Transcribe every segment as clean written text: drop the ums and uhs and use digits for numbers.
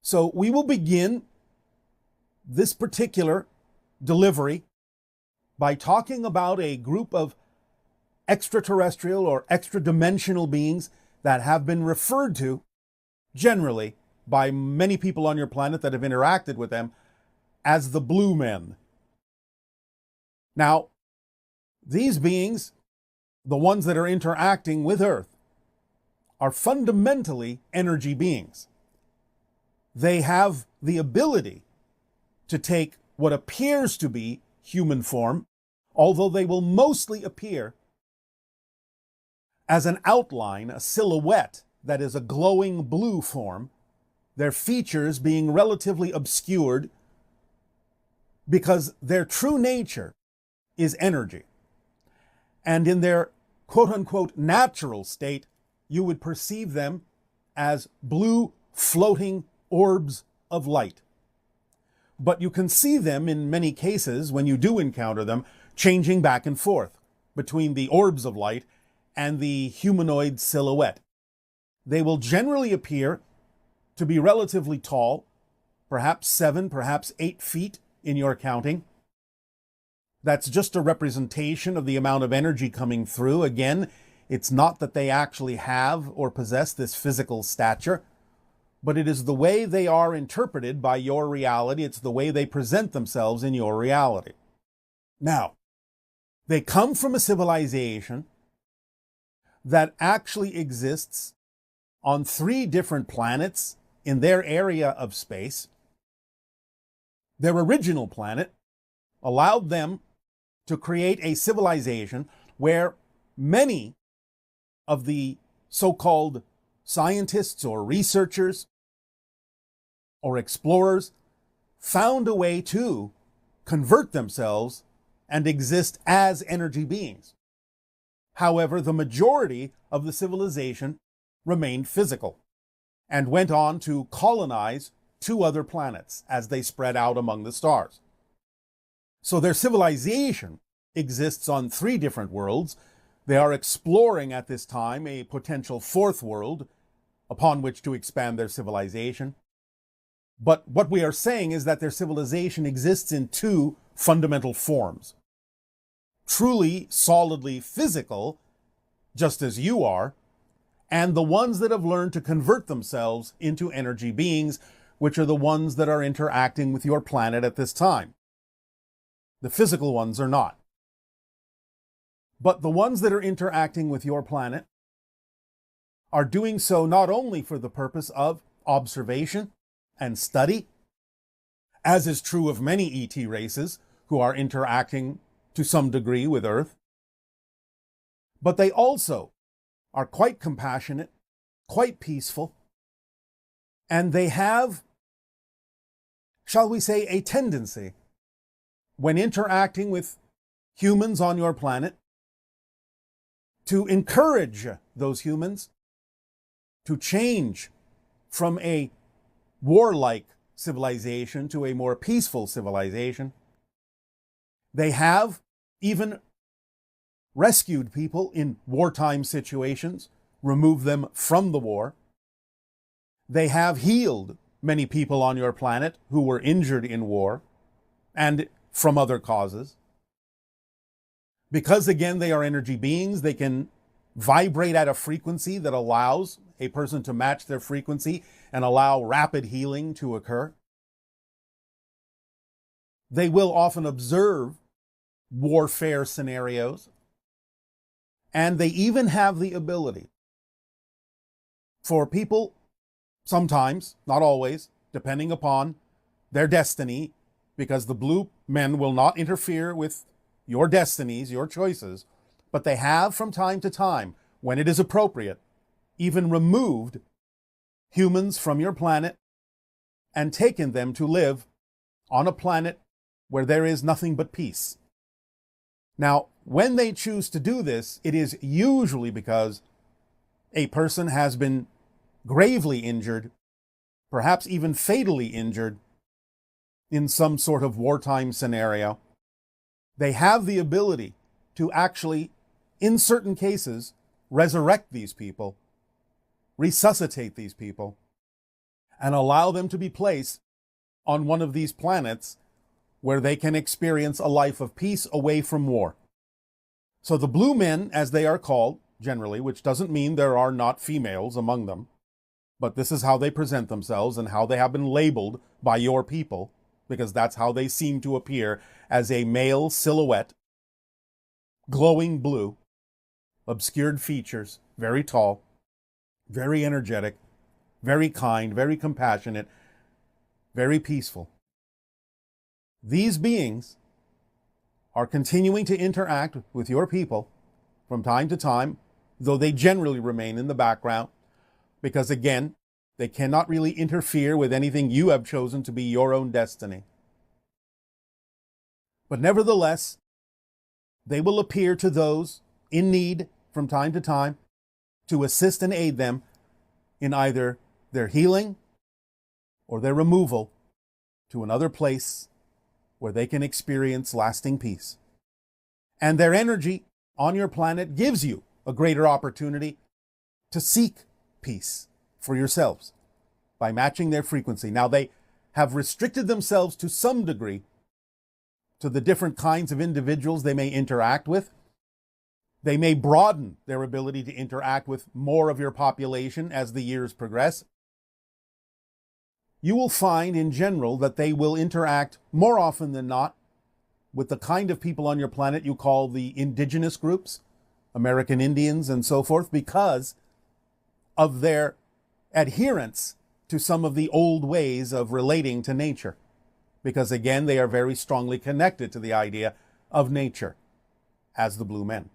So we will begin this particular delivery by talking about a group of extraterrestrial or extra-dimensional beings that have been referred to generally by many people on your planet that have interacted with them as the blue men. Now, these beings, the ones that are interacting with Earth, are fundamentally energy beings. They have the ability to take what appears to be human form, although they will mostly appear as an outline, a silhouette that is a glowing blue form, their features being relatively obscured because their true nature is energy. And in their quote-unquote natural state, you would perceive them as blue floating orbs of light. But you can see them in many cases, when you do encounter them, changing back and forth between the orbs of light and the humanoid silhouette. They will generally appear to be relatively tall, perhaps 7, perhaps 8 feet in your counting. That's just a representation of the amount of energy coming through. Again, it's not that they actually have or possess this physical stature, but it is the way they are interpreted by your reality. It's the way they present themselves in your reality. Now, they come from a civilization that actually exists on 3 different planets in their area of space. Their original planet allowed them to create a civilization where many of the so-called scientists or researchers or explorers found a way to convert themselves and exist as energy beings. However, the majority of the civilization remained physical and went on to colonize 2 other planets as they spread out among the stars. So their civilization exists on 3 different worlds. They are exploring at this time a potential 4th world upon which to expand their civilization. But what we are saying is that their civilization exists in 2 fundamental forms. Truly, solidly physical, just as you are, and the ones that have learned to convert themselves into energy beings, which are the ones that are interacting with your planet at this time. The physical ones are not. But the ones that are interacting with your planet are doing so not only for the purpose of observation and study, as is true of many ET races who are interacting to some degree with Earth, but they also are quite compassionate, quite peaceful, and they have, shall we say, a tendency, when interacting with humans on your planet, to encourage those humans to change from a warlike civilization to a more peaceful civilization. They have even rescued people in wartime situations, removed them from the war. They have healed many people on your planet who were injured in war and from other causes. Because, again, they are energy beings, they can vibrate at a frequency that allows a person to match their frequency and allow rapid healing to occur. They will often observe warfare scenarios, and they even have the ability for people, sometimes, not always, depending upon their destiny, because the blue men will not interfere with your destinies, your choices, but they have from time to time, when it is appropriate, even removed humans from your planet and taken them to live on a planet where there is nothing but peace. Now, when they choose to do this, it is usually because a person has been gravely injured, perhaps even fatally injured, in some sort of wartime scenario. They have the ability to actually, in certain cases, resurrect these people, resuscitate these people, and allow them to be placed on one of these planets where they can experience a life of peace away from war. So the blue men, as they are called generally, which doesn't mean there are not females among them, but this is how they present themselves and how they have been labeled by your people, because that's how they seem to appear, as a male silhouette, glowing blue, obscured features, very tall, very energetic, very kind, very compassionate, very peaceful. These beings are continuing to interact with your people from time to time, though they generally remain in the background, because again, they cannot really interfere with anything you have chosen to be your own destiny. But nevertheless, they will appear to those in need from time to time to assist and aid them in either their healing or their removal to another place where they can experience lasting peace. And their energy on your planet gives you a greater opportunity to seek peace for yourselves by matching their frequency. Now, they have restricted themselves to some degree to the different kinds of individuals they may interact with. They may broaden their ability to interact with more of your population as the years progress. You will find in general that they will interact more often than not with the kind of people on your planet you call the indigenous groups, American Indians and so forth, because of their adherence to some of the old ways of relating to nature. Because again, they are very strongly connected to the idea of nature as the blue men.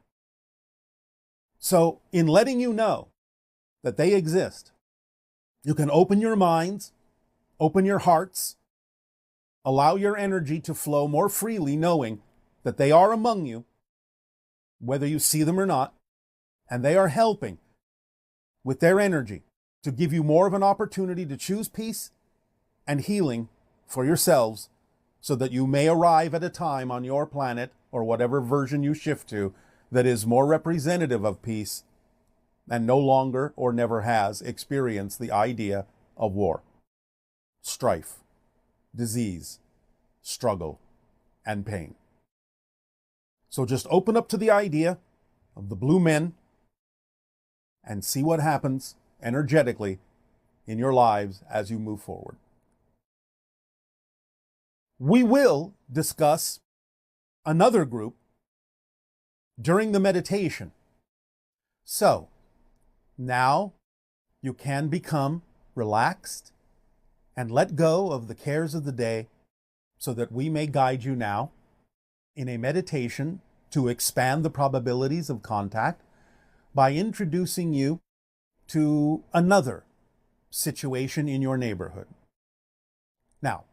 So in letting you know that they exist, you can open your minds, open your hearts, allow your energy to flow more freely, knowing that they are among you, whether you see them or not, and they are helping with their energy to give you more of an opportunity to choose peace and healing for yourselves, so that you may arrive at a time on your planet, or whatever version you shift to, that is more representative of peace and no longer or never has experienced the idea of war, strife, disease, struggle, and pain. So just open up to the idea of the blue men and see what happens energetically in your lives as you move forward. We will discuss another group during the meditation. So now you can become relaxed and let go of the cares of the day, so that we may guide you now in a meditation to expand the probabilities of contact by introducing you to another situation in your neighborhood. Now,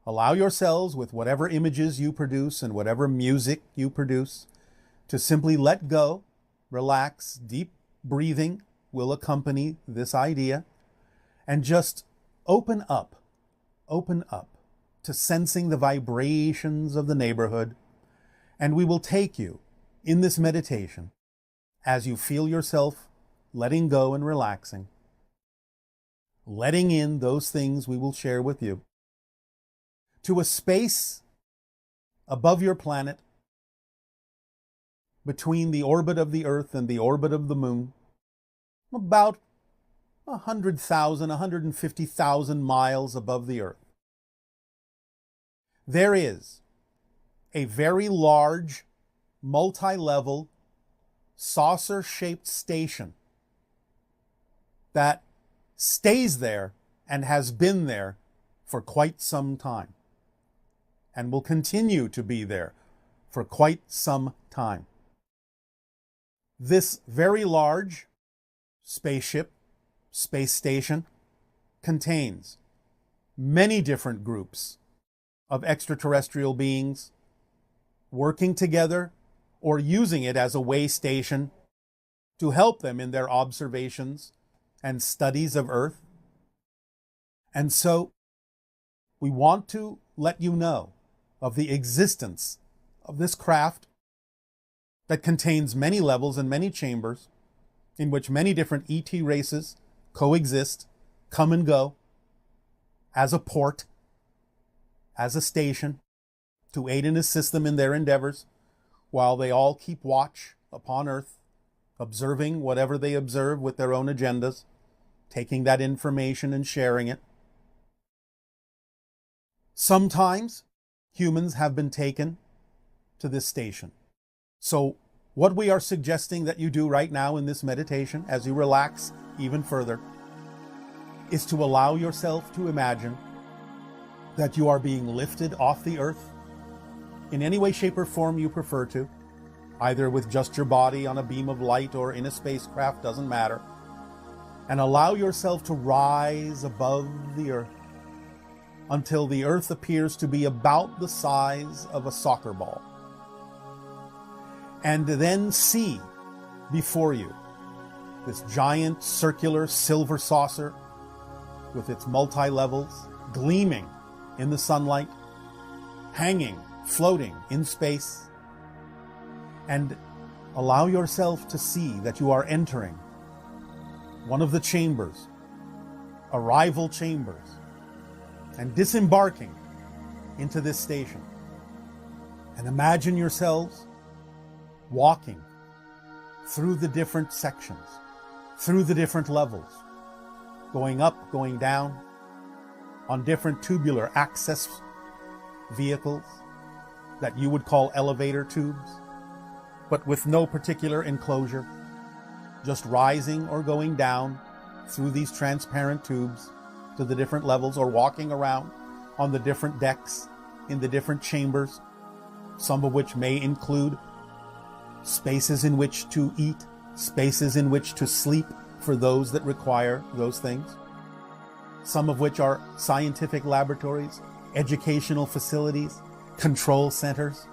allow yourselves, with whatever images you produce and whatever music you produce, to simply let go, relax. Deep breathing will accompany this idea, and just open up to sensing the vibrations of the neighborhood. And we will take you in this meditation as you feel yourself letting go and relaxing, letting in those things we will share with you, to a space above your planet, between the orbit of the Earth and the orbit of the Moon, about 100,000, 150,000 miles above the Earth. There is a very large, multi-level, saucer-shaped station that stays there and has been there for quite some time, and will continue to be there for quite some time. This very large spaceship, space station, contains many different groups of extraterrestrial beings working together or using it as a way station to help them in their observations and studies of Earth. And so we want to let you know of the existence of this craft that contains many levels and many chambers, in which many different ET races coexist, come and go, as a port, as a station, to aid and assist them in their endeavors, while they all keep watch upon Earth, observing whatever they observe with their own agendas, taking that information and sharing it. Sometimes humans have been taken to this station. So what we are suggesting that you do right now in this meditation, as you relax even further, is to allow yourself to imagine that you are being lifted off the earth in any way, shape, or form you prefer to, either with just your body on a beam of light or in a spacecraft, doesn't matter, and allow yourself to rise above the earth until the earth appears to be about the size of a soccer ball. And then see before you this giant circular silver saucer with its multi-levels gleaming in the sunlight, hanging, floating in space, and allow yourself to see that you are entering one of the chambers, arrival chambers, and disembarking into this station. And imagine yourselves walking through the different sections, through the different levels, going up, going down, on different tubular access vehicles that you would call elevator tubes, but with no particular enclosure, just rising or going down through these transparent tubes to the different levels, or walking around on the different decks in the different chambers, some of which may include spaces in which to eat, spaces in which to sleep for those that require those things, some of which are scientific laboratories, educational facilities, control centers,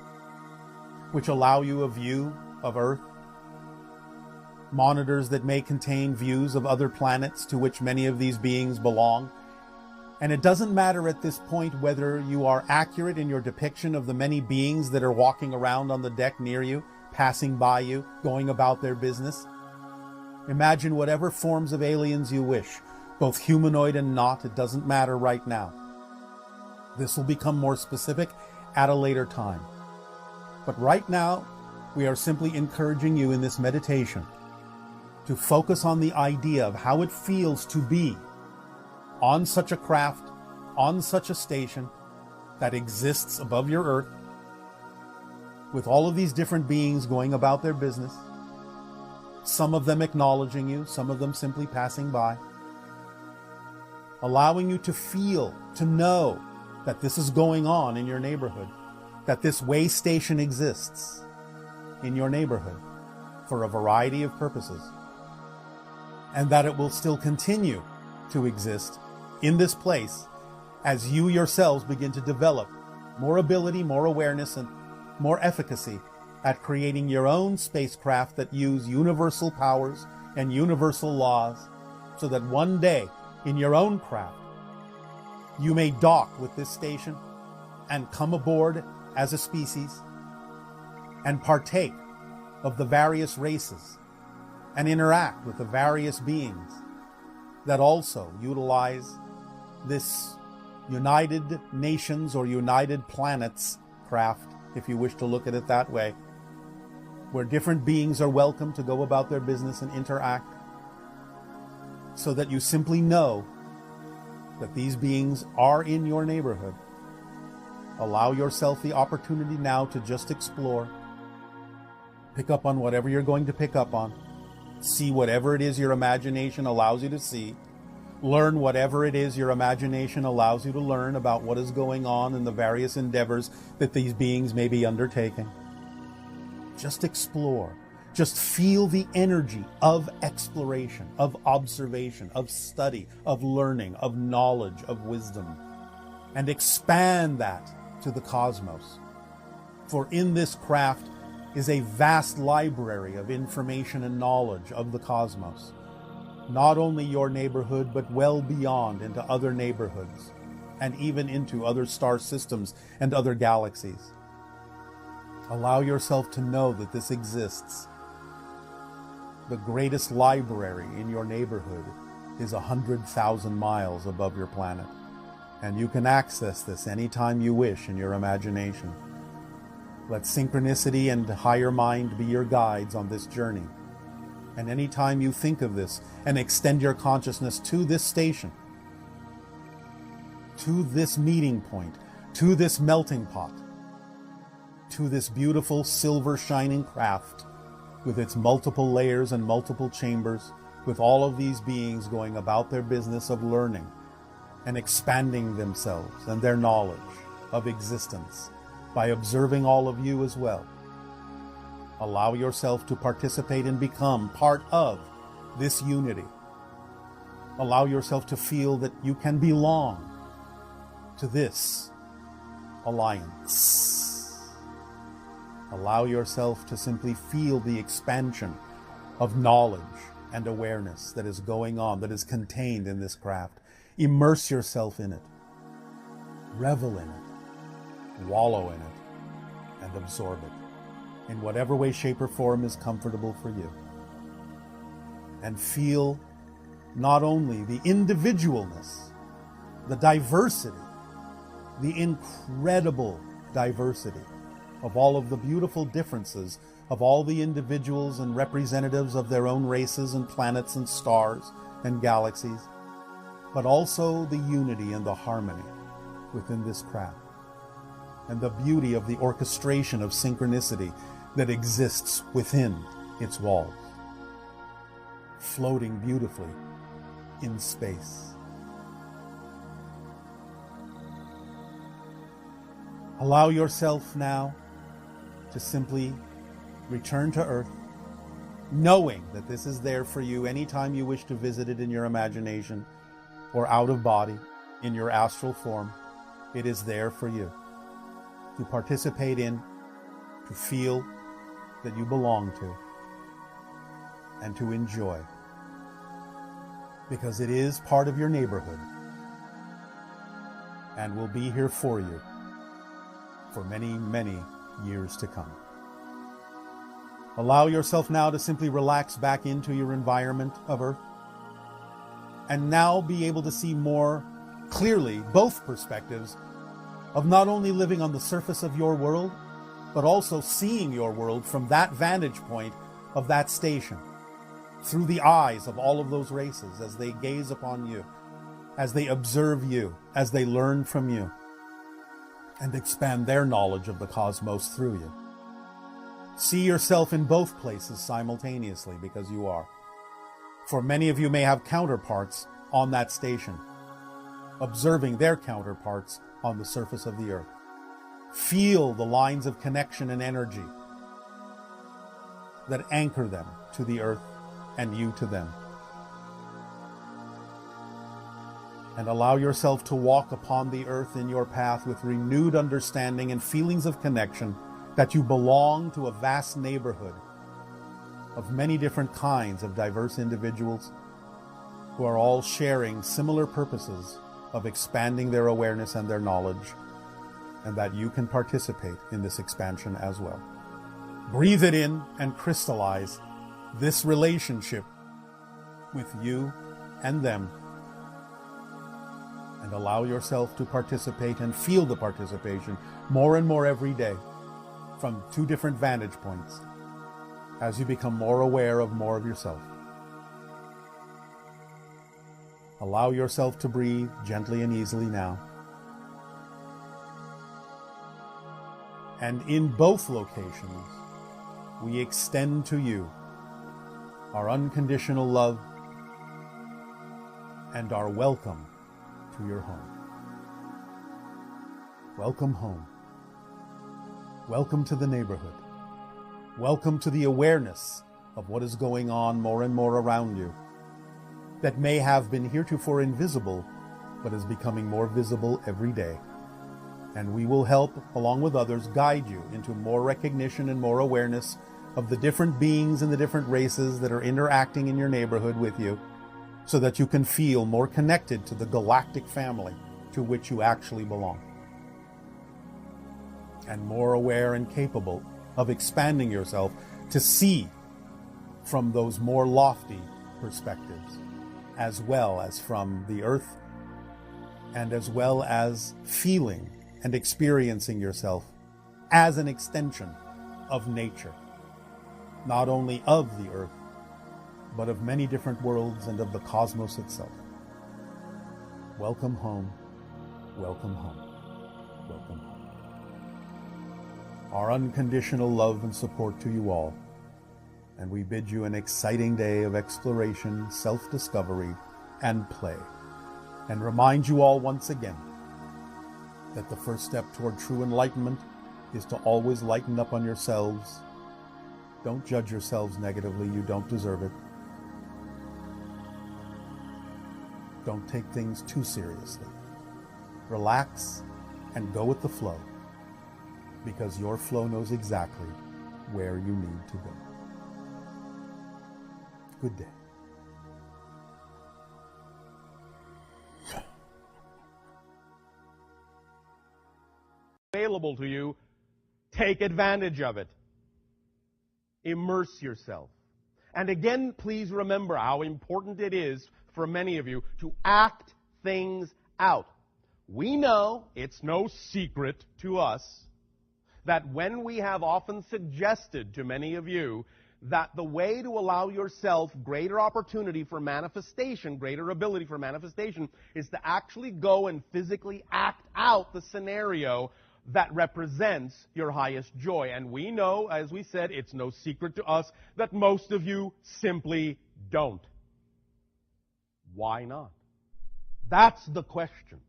which allow you a view of Earth, monitors that may contain views of other planets to which many of these beings belong. And it doesn't matter at this point whether you are accurate in your depiction of the many beings that are walking around on the deck near you, passing by you, going about their business. Imagine whatever forms of aliens you wish, both humanoid and not, it doesn't matter right now. This will become more specific at a later time. But right now, we are simply encouraging you in this meditation to focus on the idea of how it feels to be on such a craft, on such a station that exists above your Earth, with all of these different beings going about their business, some of them acknowledging you, some of them simply passing by, allowing you to feel, to know that this is going on in your neighborhood, that this way station exists in your neighborhood for a variety of purposes, and that it will still continue to exist in this place as you yourselves begin to develop more ability, more awareness, and more efficacy at creating your own spacecraft that use universal powers and universal laws, so that one day in your own craft you may dock with this station and come aboard as a species and partake of the various races and interact with the various beings that also utilize this United Nations or United Planets craft, if you wish to look at it that way, where different beings are welcome to go about their business and interact, so that you simply know that these beings are in your neighborhood. Allow yourself the opportunity now to just explore, pick up on whatever you're going to pick up on, see whatever it is your imagination allows you to see, learn whatever it is your imagination allows you to learn about what is going on in the various endeavors that these beings may be undertaking. Just explore. Just feel the energy of exploration, of observation, of study, of learning, of knowledge, of wisdom, and expand that to the cosmos. For in this craft is a vast library of information and knowledge of the cosmos. Not only your neighborhood, but well beyond into other neighborhoods, and even into other star systems and other galaxies. Allow yourself to know that this exists. The greatest library in your neighborhood is 100,000 miles above your planet. And you can access this anytime you wish in your imagination. Let synchronicity and higher mind be your guides on this journey. And anytime you think of this and extend your consciousness to this station, to this meeting point, to this melting pot, to this beautiful silver shining craft with its multiple layers and multiple chambers, with all of these beings going about their business of learning and expanding themselves and their knowledge of existence by observing all of you as well. Allow yourself to participate and become part of this unity. Allow yourself to feel that you can belong to this alliance. Allow yourself to simply feel the expansion of knowledge and awareness that is going on, that is contained in this craft. Immerse yourself in it. Revel in it. Wallow in it. And absorb it in whatever way, shape, or form is comfortable for you. And feel not only the individualness, the diversity, the incredible diversity of all of the beautiful differences of all the individuals and representatives of their own races and planets and stars and galaxies, but also the unity and the harmony within this craft, and the beauty of the orchestration of synchronicity that exists within its walls, floating beautifully in space. Allow yourself now to simply return to Earth, knowing that this is there for you anytime you wish to visit it in your imagination or out of body, in your astral form. It is there for you to participate in, to feel that you belong to, and to enjoy, because it is part of your neighborhood and will be here for you for many, many years to come. Allow yourself now to simply relax back into your environment of Earth, and now be able to see more clearly both perspectives of not only living on the surface of your world, but also seeing your world from that vantage point of that station, through the eyes of all of those races as they gaze upon you, as they observe you, as they learn from you, and expand their knowledge of the cosmos through you. See yourself in both places simultaneously, because you are. For many of you may have counterparts on that station, observing their counterparts on the surface of the Earth. Feel the lines of connection and energy that anchor them to the Earth and you to them. And allow yourself to walk upon the Earth in your path with renewed understanding and feelings of connection that you belong to a vast neighborhood of many different kinds of diverse individuals who are all sharing similar purposes of expanding their awareness and their knowledge, and that you can participate in this expansion as well. Breathe it in and crystallize this relationship with you and them, and allow yourself to participate and feel the participation more and more every day from two different vantage points as you become more aware of more of yourself. Allow yourself to breathe gently and easily now. And in both locations, we extend to you our unconditional love and our welcome to your home. Welcome home. Welcome to the neighborhood. Welcome to the awareness of what is going on more and more around you that may have been heretofore invisible, but is becoming more visible every day. And we will help, along with others, guide you into more recognition and more awareness of the different beings and the different races that are interacting in your neighborhood with you, so that you can feel more connected to the galactic family to which you actually belong, and more aware and capable of expanding yourself to see from those more lofty perspectives, as well as from the Earth and as well as feeling and experiencing yourself as an extension of nature, not only of the earth, but of many different worlds and of the cosmos itself. Welcome home, welcome home, welcome home. Our unconditional love and support to you all, and we bid you an exciting day of exploration, self-discovery, and play, and remind you all once again that the first step toward true enlightenment is to always lighten up on yourselves. Don't judge yourselves negatively. You don't deserve it. Don't take things too seriously. Relax and go with the flow, because your flow knows exactly where you need to go. Good day. Available to you, take advantage of it. Immerse yourself. And again, please remember how important it is for many of you to act things out. We know, it's no secret to us, that when we have often suggested to many of you that the way to allow yourself greater opportunity for manifestation, greater ability for manifestation, is to actually go and physically act out the scenario that represents your highest joy. And we know, as we said, it's no secret to us that most of you simply don't. Why not? That's the question.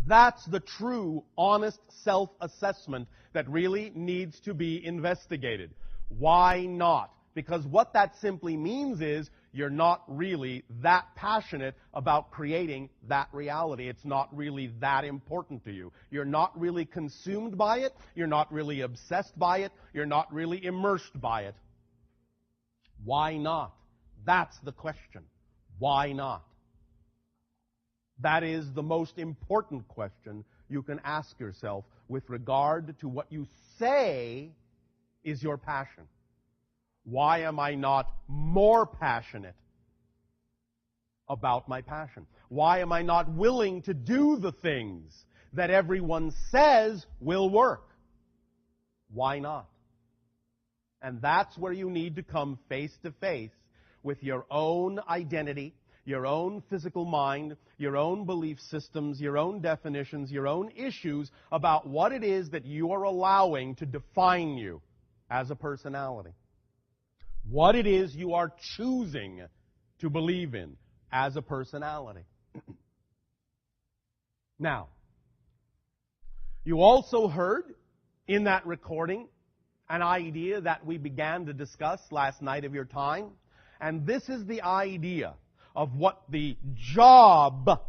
That's the true, honest self-assessment that really needs to be investigated. Why not? Because what that simply means is you're not really that passionate about creating that reality. It's not really that important to you. You're not really consumed by it. You're not really obsessed by it. You're not really immersed by it. Why not? That's the question. Why not? That is the most important question you can ask yourself with regard to what you say is your passion. Why am I not more passionate about my passion? Why am I not willing to do the things that everyone says will work? Why not? And that's where you need to come face to face with your own identity, your own physical mind, your own belief systems, your own definitions, your own issues about what it is that you are allowing to define you as a personality. What it is you are choosing to believe in as a personality. Now, you also heard in that recording an idea that we began to discuss last night of your time, and this is the idea of what the job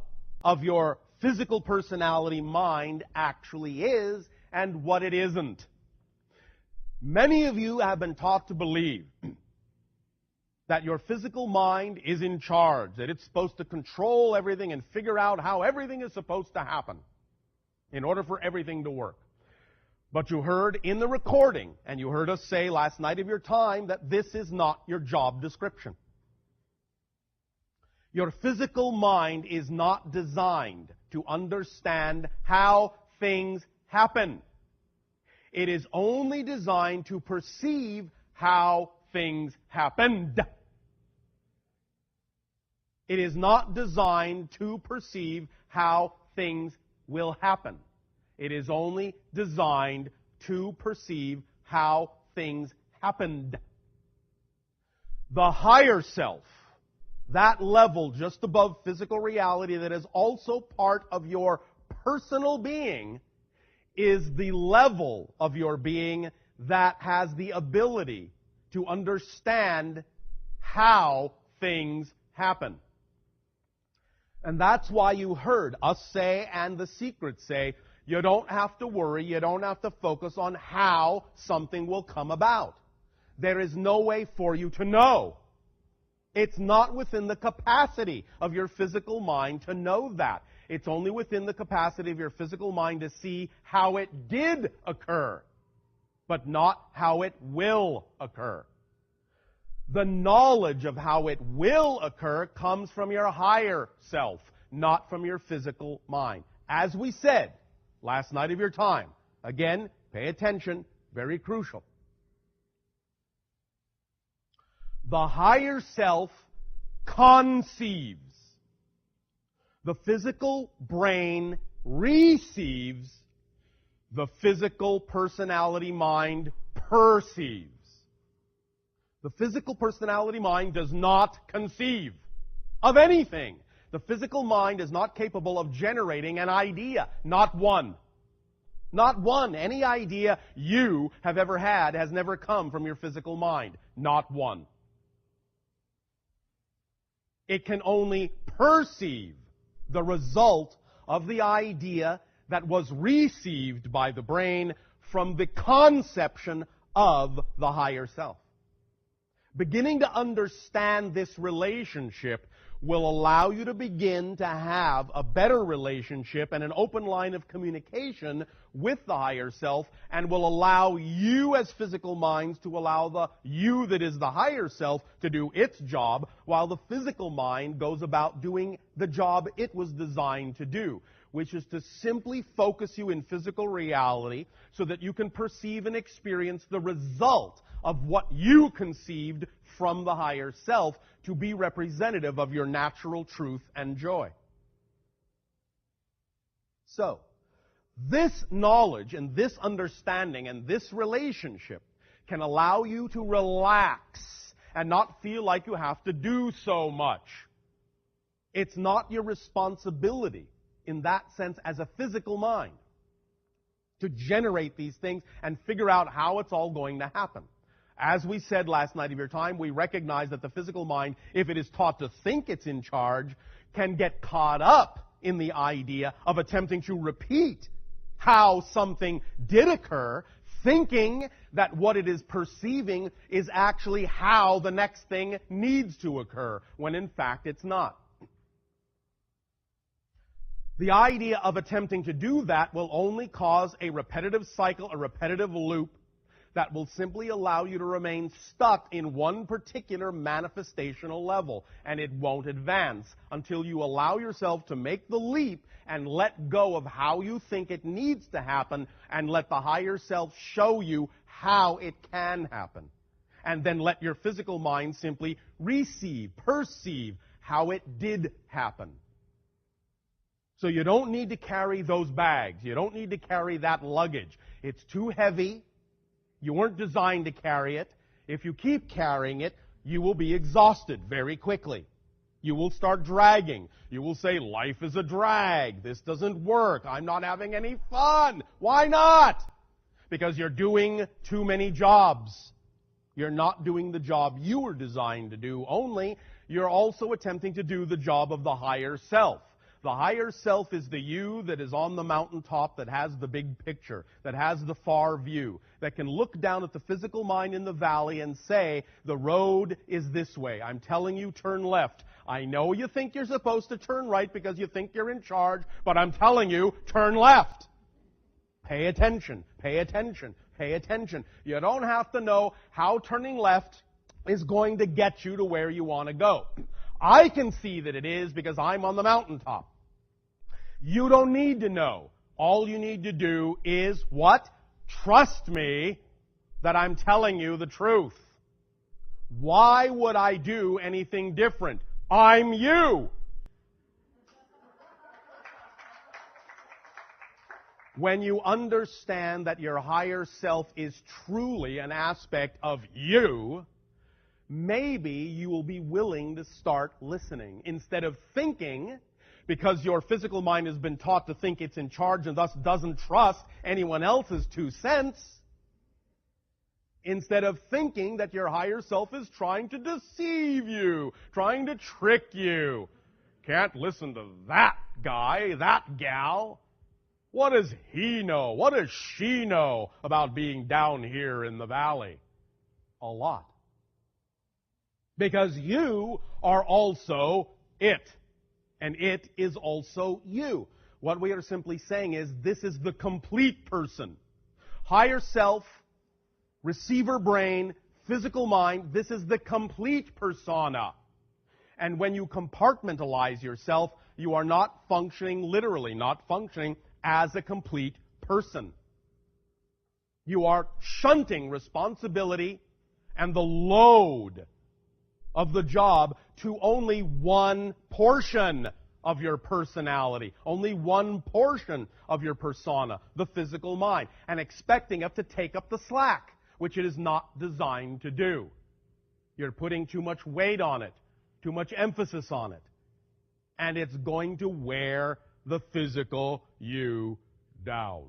of your physical personality mind actually is and what it isn't. Many of you have been taught to believe that your physical mind is in charge, that it's supposed to control everything and figure out how everything is supposed to happen in order for everything to work. But you heard in the recording, and you heard us say last night of your time, that this is not your job description. Your physical mind is not designed to understand how things happen. It is only designed to perceive how things happened. It is not designed to perceive how things will happen. It is only designed to perceive how things happened. The higher self, that level just above physical reality that is also part of your personal being, is the level of your being that has the ability to understand how things happen. And that's why you heard us say, and the secrets say, you don't have to worry, you don't have to focus on how something will come about. There is no way for you to know. It's not within the capacity of your physical mind to know that. It's only within the capacity of your physical mind to see how it did occur, but not how it will occur. The knowledge of how it will occur comes from your higher self, not from your physical mind. As we said last night of your time, again, pay attention, very crucial. The higher self conceives. The physical brain receives. The physical personality mind perceives. The physical personality mind does not conceive of anything. The physical mind is not capable of generating an idea. Not one. Not one. Any idea you have ever had has never come from your physical mind. Not one. It can only perceive the result of the idea that was received by the brain from the conception of the higher self. Beginning to understand this relationship will allow you to begin to have a better relationship and an open line of communication with the higher self, and will allow you as physical minds to allow the you that is the higher self to do its job, while the physical mind goes about doing the job it was designed to do, which is to simply focus you in physical reality so that you can perceive and experience the result of what you conceived from the higher self to be representative of your natural truth and joy. So, this knowledge and this understanding and this relationship can allow you to relax and not feel like you have to do so much. It's not your responsibility in that sense as a physical mind to generate these things and figure out how it's all going to happen. As we said last night of your time, we recognize that the physical mind, if it is taught to think it's in charge, can get caught up in the idea of attempting to repeat how something did occur, thinking that what it is perceiving is actually how the next thing needs to occur, when in fact it's not. The idea of attempting to do that will only cause a repetitive cycle, a repetitive loop, that will simply allow you to remain stuck in one particular manifestational level, and it won't advance until you allow yourself to make the leap and let go of how you think it needs to happen, and let the higher self show you how it can happen. And then let your physical mind simply receive, perceive how it did happen. So you don't need to carry those bags. You don't need to carry that luggage. It's too heavy. You weren't designed to carry it. If you keep carrying it, you will be exhausted very quickly. You will start dragging. You will say, life is a drag. This doesn't work. I'm not having any fun. Why not? Because you're doing too many jobs. You're not doing the job you were designed to do, only you're also attempting to do the job of the higher self. The higher self is the you that is on the mountaintop, that has the big picture, that has the far view, that can look down at the physical mind in the valley and say, the road is this way. I'm telling you, turn left. I know you think you're supposed to turn right because you think you're in charge, but I'm telling you, turn left. Pay attention, pay attention, pay attention. You don't have to know how turning left is going to get you to where you want to go. I can see that it is because I'm on the mountaintop. You don't need to know. All you need to do is what? Trust me that I'm telling you the truth. Why would I do anything different? I'm you. When you understand that your higher self is truly an aspect of you, maybe you will be willing to start listening instead of thinking, because your physical mind has been taught to think it's in charge and thus doesn't trust anyone else's 2 cents, instead of thinking that your higher self is trying to deceive you, trying to trick you. Can't listen to that guy, that gal. What does he know? What does she know about being down here in the valley? A lot. Because you are also it. And it is also you. What we are simply saying is this is the complete person. Higher self, receiver brain, physical mind, this is the complete persona. And when you compartmentalize yourself, you are not functioning literally, not functioning as a complete person. You are shunting responsibility and the load of the job to only one portion of your personality, only one portion of your persona, the physical mind, and expecting it to take up the slack, which it is not designed to do. You're putting too much weight on it, too much emphasis on it, and it's going to wear the physical you down.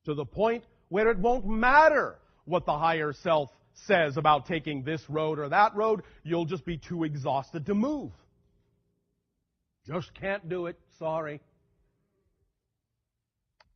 To the point where it won't matter what the higher self says about taking this road or that road, you'll just be too exhausted to move. Just can't do it, sorry.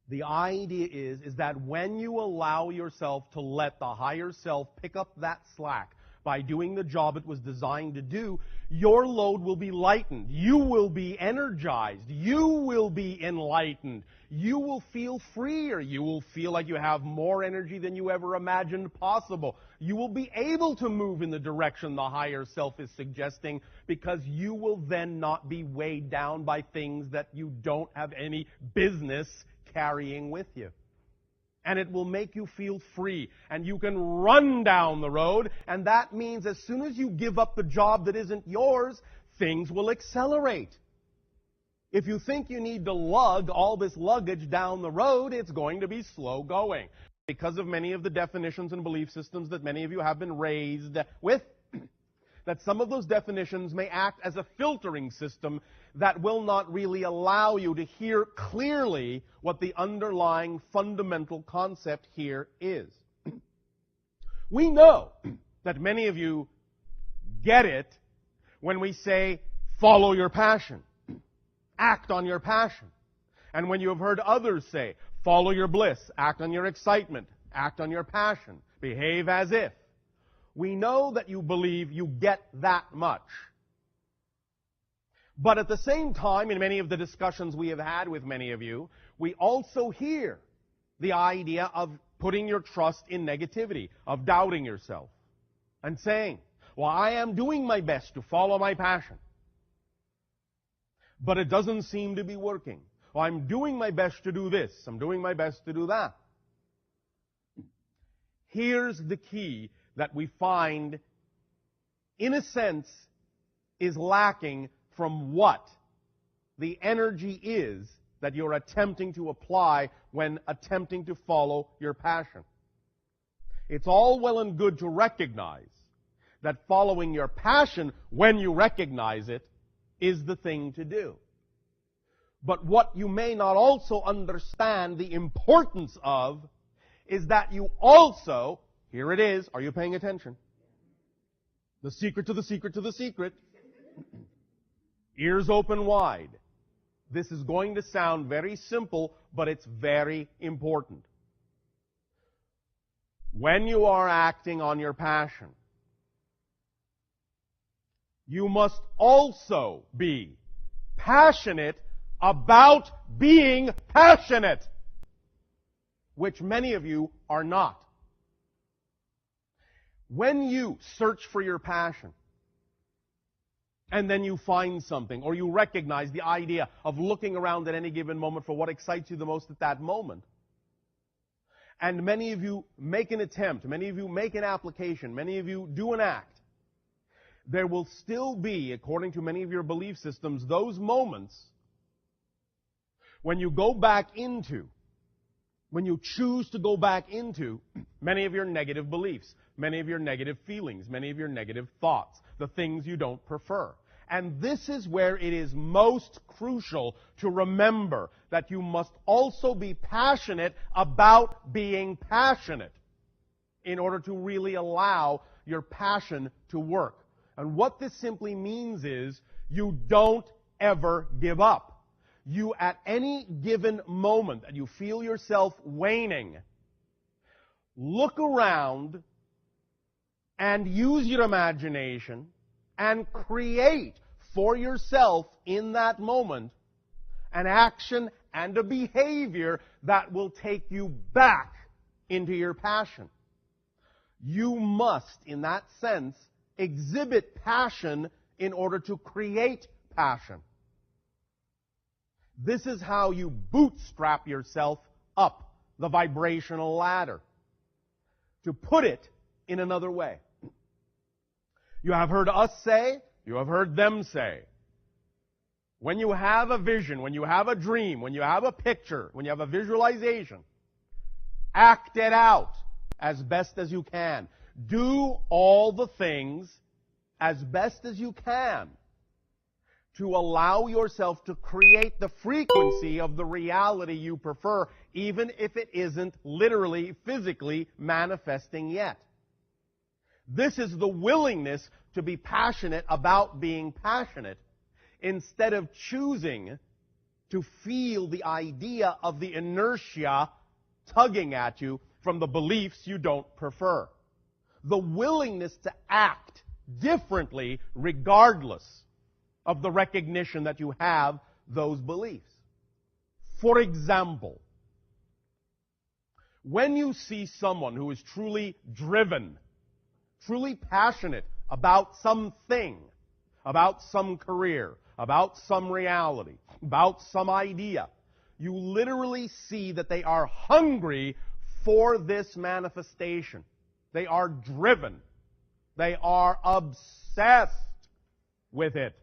The idea is that when you allow yourself to let the higher self pick up that slack by doing the job it was designed to do, your load will be lightened. You will be energized. You will be enlightened. You will feel freer. You will feel like you have more energy than you ever imagined possible. You will be able to move in the direction the higher self is suggesting, because you will then not be weighed down by things that you don't have any business carrying with you. And it will make you feel free. And you can run down the road, and that means as soon as you give up the job that isn't yours, things will accelerate. If you think you need to lug all this luggage down the road, it's going to be slow going. Because of many of the definitions and belief systems that many of you have been raised with, that some of those definitions may act as a filtering system that will not really allow you to hear clearly what the underlying fundamental concept here is. We know that many of you get it when we say, follow your passion, act on your passion. And when you have heard others say, follow your bliss, act on your excitement, act on your passion, behave as if. We know that you believe you get that much. But at the same time, in many of the discussions we have had with many of you, we also hear the idea of putting your trust in negativity, of doubting yourself, and saying, well, I am doing my best to follow my passion, but it doesn't seem to be working. Well, I'm doing my best to do this, I'm doing my best to do that. Here's the key that we find, in a sense, is lacking from what the energy is that you're attempting to apply when attempting to follow your passion. It's all well and good to recognize that following your passion, when you recognize it, is the thing to do. But what you may not also understand the importance of is that you also, here it is, are you paying attention? The secret to the secret to the secret. Ears open wide. This is going to sound very simple, but it's very important. When you are acting on your passion, you must also be passionate about being passionate, which many of you are not. When you search for your passion, and then you find something, or you recognize the idea of looking around at any given moment for what excites you the most at that moment, and many of you make an attempt, many of you make an application, many of you do an act, there will still be, according to many of your belief systems, those moments when you go back into, when you choose to go back into many of your negative beliefs, many of your negative feelings, many of your negative thoughts, the things you don't prefer. And this is where it is most crucial to remember that you must also be passionate about being passionate in order to really allow your passion to work. And what this simply means is you don't ever give up. You, at any given moment that you feel yourself waning, look around and use your imagination and create for yourself in that moment an action and a behavior that will take you back into your passion. You must, in that sense, exhibit passion in order to create passion. This is how you bootstrap yourself up the vibrational ladder. To put it in another way, you have heard us say, you have heard them say, when you have a vision, when you have a dream, when you have a picture, when you have a visualization, act it out as best as you can. Do all the things as best as you can to allow yourself to create the frequency of the reality you prefer, even if it isn't literally, physically manifesting yet. This is the willingness to be passionate about being passionate, instead of choosing to feel the idea of the inertia tugging at you from the beliefs you don't prefer. The willingness to act differently regardless of the recognition that you have those beliefs. For example, when you see someone who is truly driven, truly passionate about something, about some career, about some reality, about some idea, you literally see that they are hungry for this manifestation. They are driven. They are obsessed with it.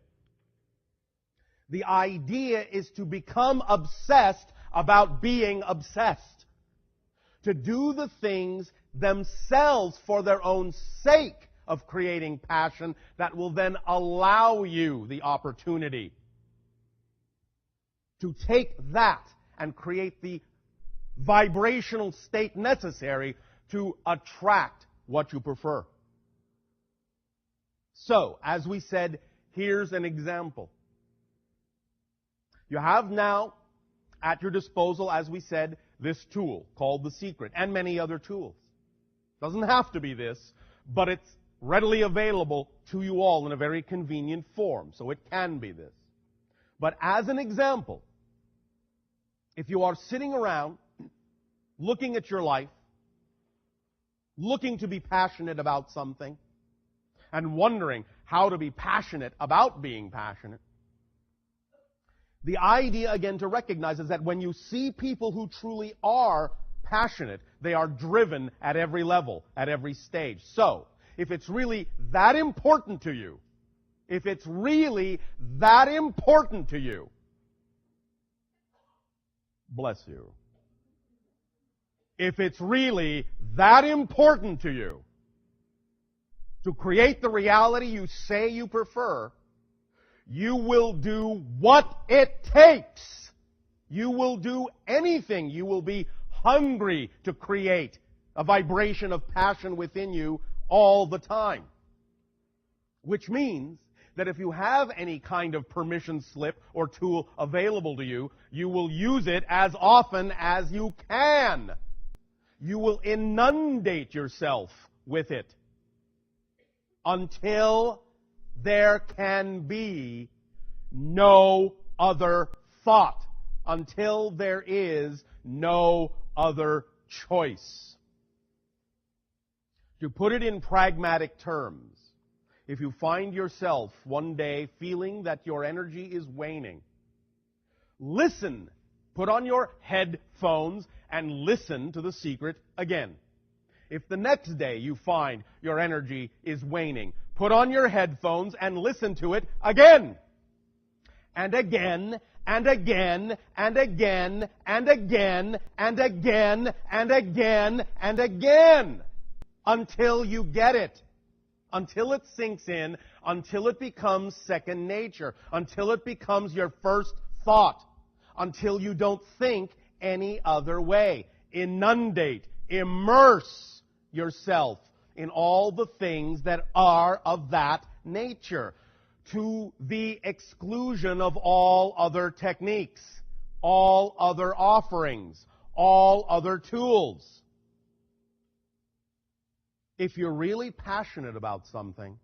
The idea is to become obsessed about being obsessed. To do the things themselves for their own sake of creating passion that will then allow you the opportunity to take that and create the vibrational state necessary to attract what you prefer. So, as we said, here's an example. You have now at your disposal, as we said, this tool called The Secret, and many other tools. Doesn't have to be this, but it's readily available to you all in a very convenient form, so it can be this. But as an example, if you are sitting around looking at your life, looking to be passionate about something, and wondering how to be passionate about being passionate, the idea, again, to recognize is that when you see people who truly are passionate, they are driven at every level, at every stage. So, if it's really that important to you, if it's really that important to you, bless you. If it's really that important to you to create the reality you say you prefer, you will do what it takes. You will do anything. You will be hungry to create a vibration of passion within you all the time. Which means that if you have any kind of permission slip or tool available to you, you will use it as often as you can. You will inundate yourself with it until there can be no other thought, until there is no other choice. To put it in pragmatic terms, if you find yourself one day feeling that your energy is waning, listen, put on your headphones and listen to The Secret again. If the next day you find your energy is waning, put on your headphones and listen to it again. And again, and again, and again, and again, and again, and again, and again, until you get it. Until it sinks in, until it becomes second nature, until it becomes your first thought, until you don't think any other way. Inundate, immerse yourself in all the things that are of that nature, to the exclusion of all other techniques, all other offerings, all other tools. If you're really passionate about something,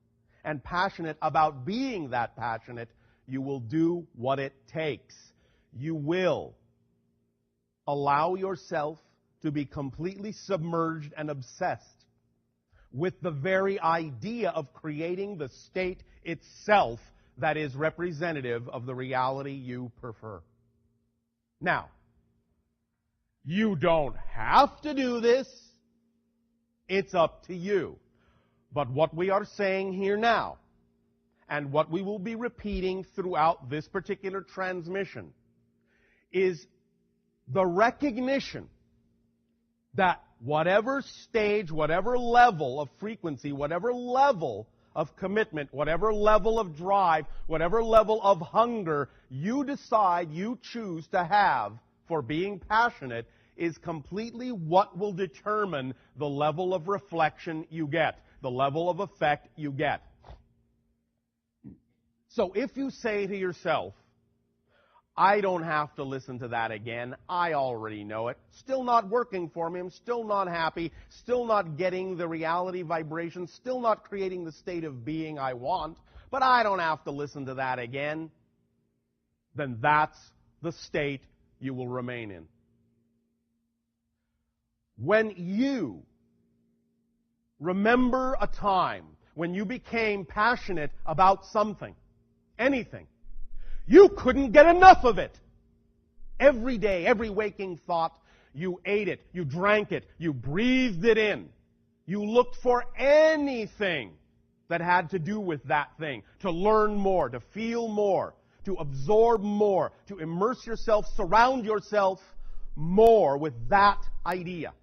and passionate about being that passionate, you will do what it takes. You will allow yourself to be completely submerged and obsessed with the very idea of creating the state itself that is representative of the reality you prefer. Now, you don't have to do this. It's up to you. But what we are saying here now, and what we will be repeating throughout this particular transmission, is the recognition that whatever stage, whatever level of frequency, whatever level of commitment, whatever level of drive, whatever level of hunger you decide you choose to have for being passionate is completely what will determine the level of reflection you get, the level of effect you get. So if you say to yourself, I don't have to listen to that again, I already know it, still not working for me, I'm still not happy, still not getting the reality vibration, still not creating the state of being I want, but I don't have to listen to that again, then that's the state you will remain in. When you remember a time when you became passionate about something, anything, you couldn't get enough of it. Every day, every waking thought, you ate it, you drank it, you breathed it in. You looked for anything that had to do with that thing, to learn more, to feel more, to absorb more, to immerse yourself, surround yourself more with that idea.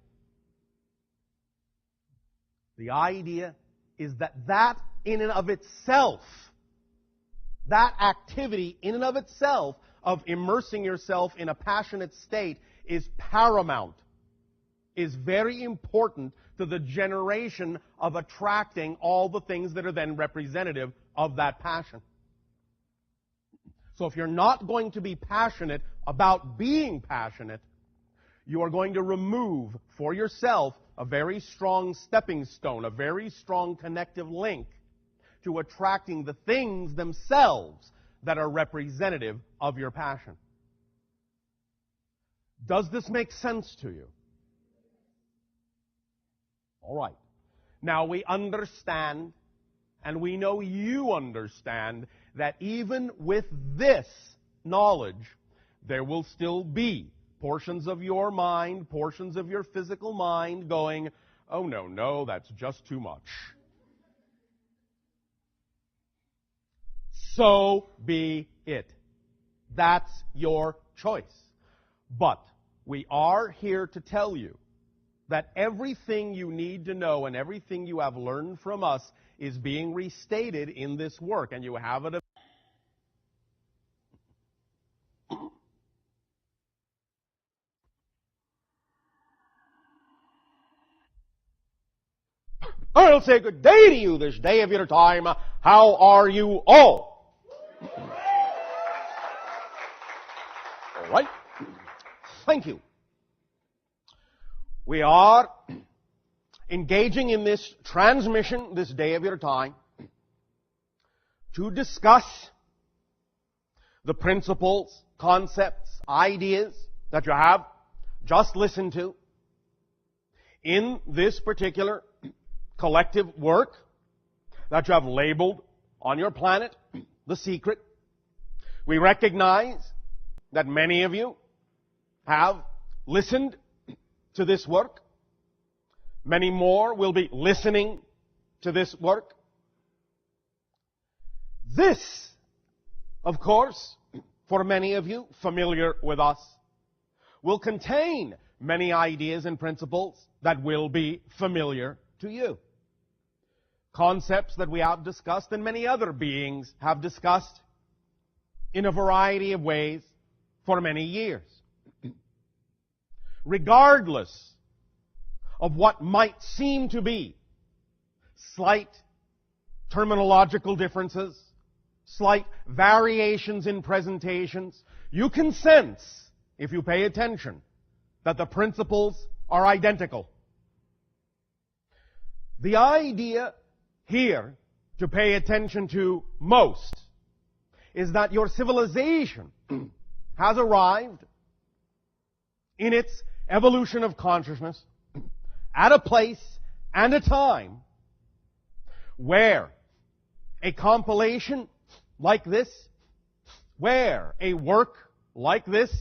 The idea is that in and of itself, that activity in and of itself of immersing yourself in a passionate state is paramount, is very important to the generation of attracting all the things that are then representative of that passion. So if you're not going to be passionate about being passionate, you are going to remove for yourself a very strong stepping stone, a very strong connective link to attracting the things themselves that are representative of your passion. Does this make sense to you? All right. Now we understand, and we know you understand, that even with this knowledge, there will still be portions of your mind, portions of your physical mind going, oh no, that's just too much. So be it. That's your choice. But we are here to tell you that everything you need to know and everything you have learned from us is being restated in this work, and you have it. I'll say good day to you this day of your time. How are you all? All right. Thank you. We are engaging in this transmission this day of your time to discuss the principles, concepts, ideas that you have just listened to in this particular collective work that you have labeled on your planet, The Secret. We recognize that many of you have listened to this work. Many more will be listening to this work. This, of course, for many of you familiar with us, will contain many ideas and principles that will be familiar to you. Concepts that we have discussed and many other beings have discussed in a variety of ways for many years. Regardless of what might seem to be slight terminological differences, slight variations in presentations, you can sense, if you pay attention, that the principles are identical. The idea here to pay attention to most is that your civilization has arrived in its evolution of consciousness at a place and a time where a compilation like this, where a work like this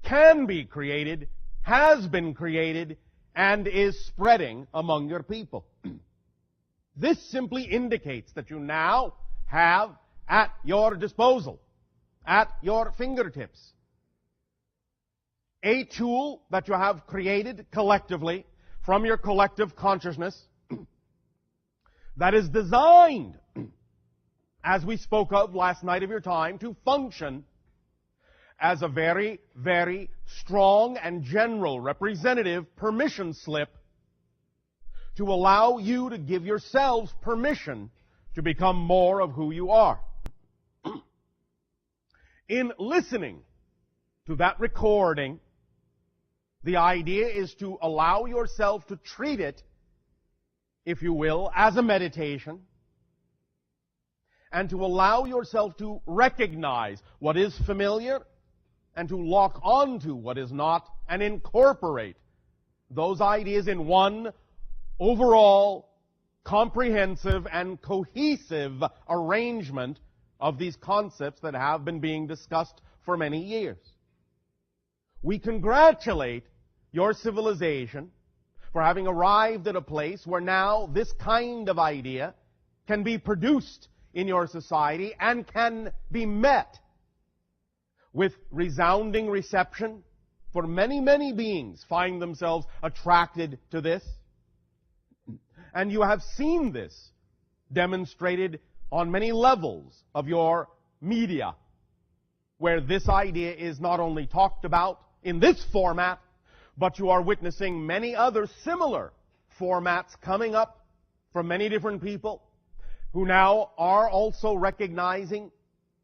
can be created, has been created, and is spreading among your people. This simply indicates that you now have at your disposal, at your fingertips, a tool that you have created collectively from your collective consciousness that is designed, as we spoke of last night of your time, to function as a very, very strong and general representative permission slip to allow you to give yourselves permission to become more of who you are. In listening to that recording, the idea is to allow yourself to treat it, if you will, as a meditation, and to allow yourself to recognize what is familiar and to lock onto what is not and incorporate those ideas in one overall, comprehensive, and cohesive arrangement of these concepts that have been being discussed for many years. We congratulate your civilization for having arrived at a place where now this kind of idea can be produced in your society and can be met with resounding reception, for many, many beings find themselves attracted to this. And you have seen this demonstrated on many levels of your media, where this idea is not only talked about in this format, but you are witnessing many other similar formats coming up from many different people who now are also recognizing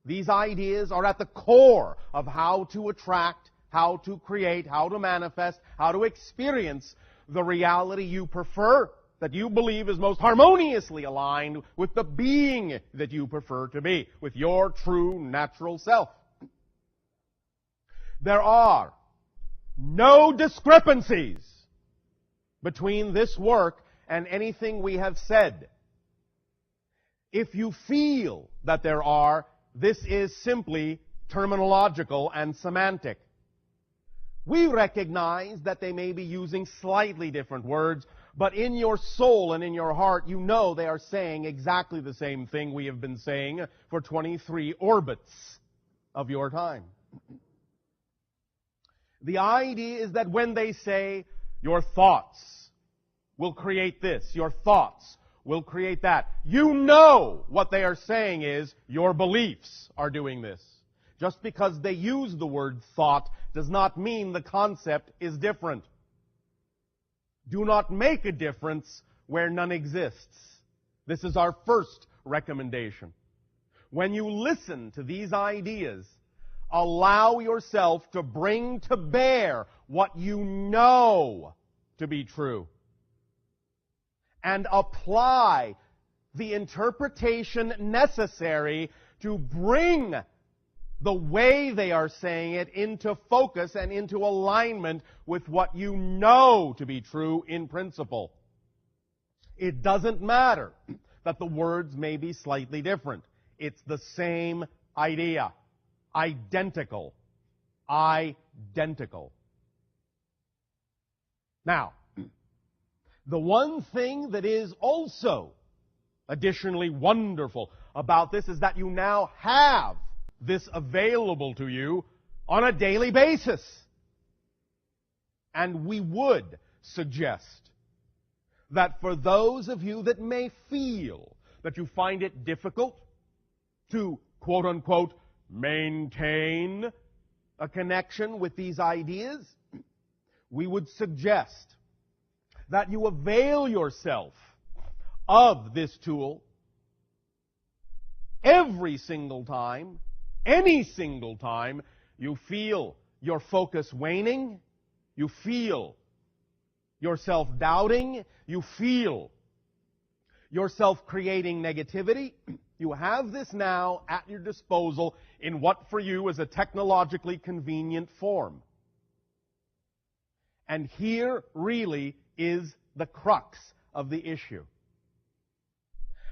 these ideas are at the core of how to attract, how to create, how to manifest, how to experience the reality you prefer, that you believe is most harmoniously aligned with the being that you prefer to be, with your true natural self. There are no discrepancies between this work and anything we have said. If you feel that there are, this is simply terminological and semantic. We recognize that they may be using slightly different words, but in your soul and in your heart, you know they are saying exactly the same thing we have been saying for 23 orbits of your time. The idea is that when they say, your thoughts will create this, your thoughts will create that, you know what they are saying is, your beliefs are doing this. Just because they use the word thought does not mean the concept is different. Do not make a difference where none exists. This is our first recommendation. When you listen to these ideas, allow yourself to bring to bear what you know to be true, and apply the interpretation necessary to bring the way they are saying it into focus and into alignment with what you know to be true in principle. It doesn't matter that the words may be slightly different. It's the same idea. Identical. Identical. Now, the one thing that is also additionally wonderful about this is that you now have this available to you on a daily basis. And we would suggest that for those of you that may feel that you find it difficult to, quote unquote, maintain a connection with these ideas, we would suggest that you avail yourself of this tool every single time, any single time you feel your focus waning, you feel yourself doubting, you feel yourself creating negativity. You have this now at your disposal in what for you is a technologically convenient form. And here really is the crux of the issue.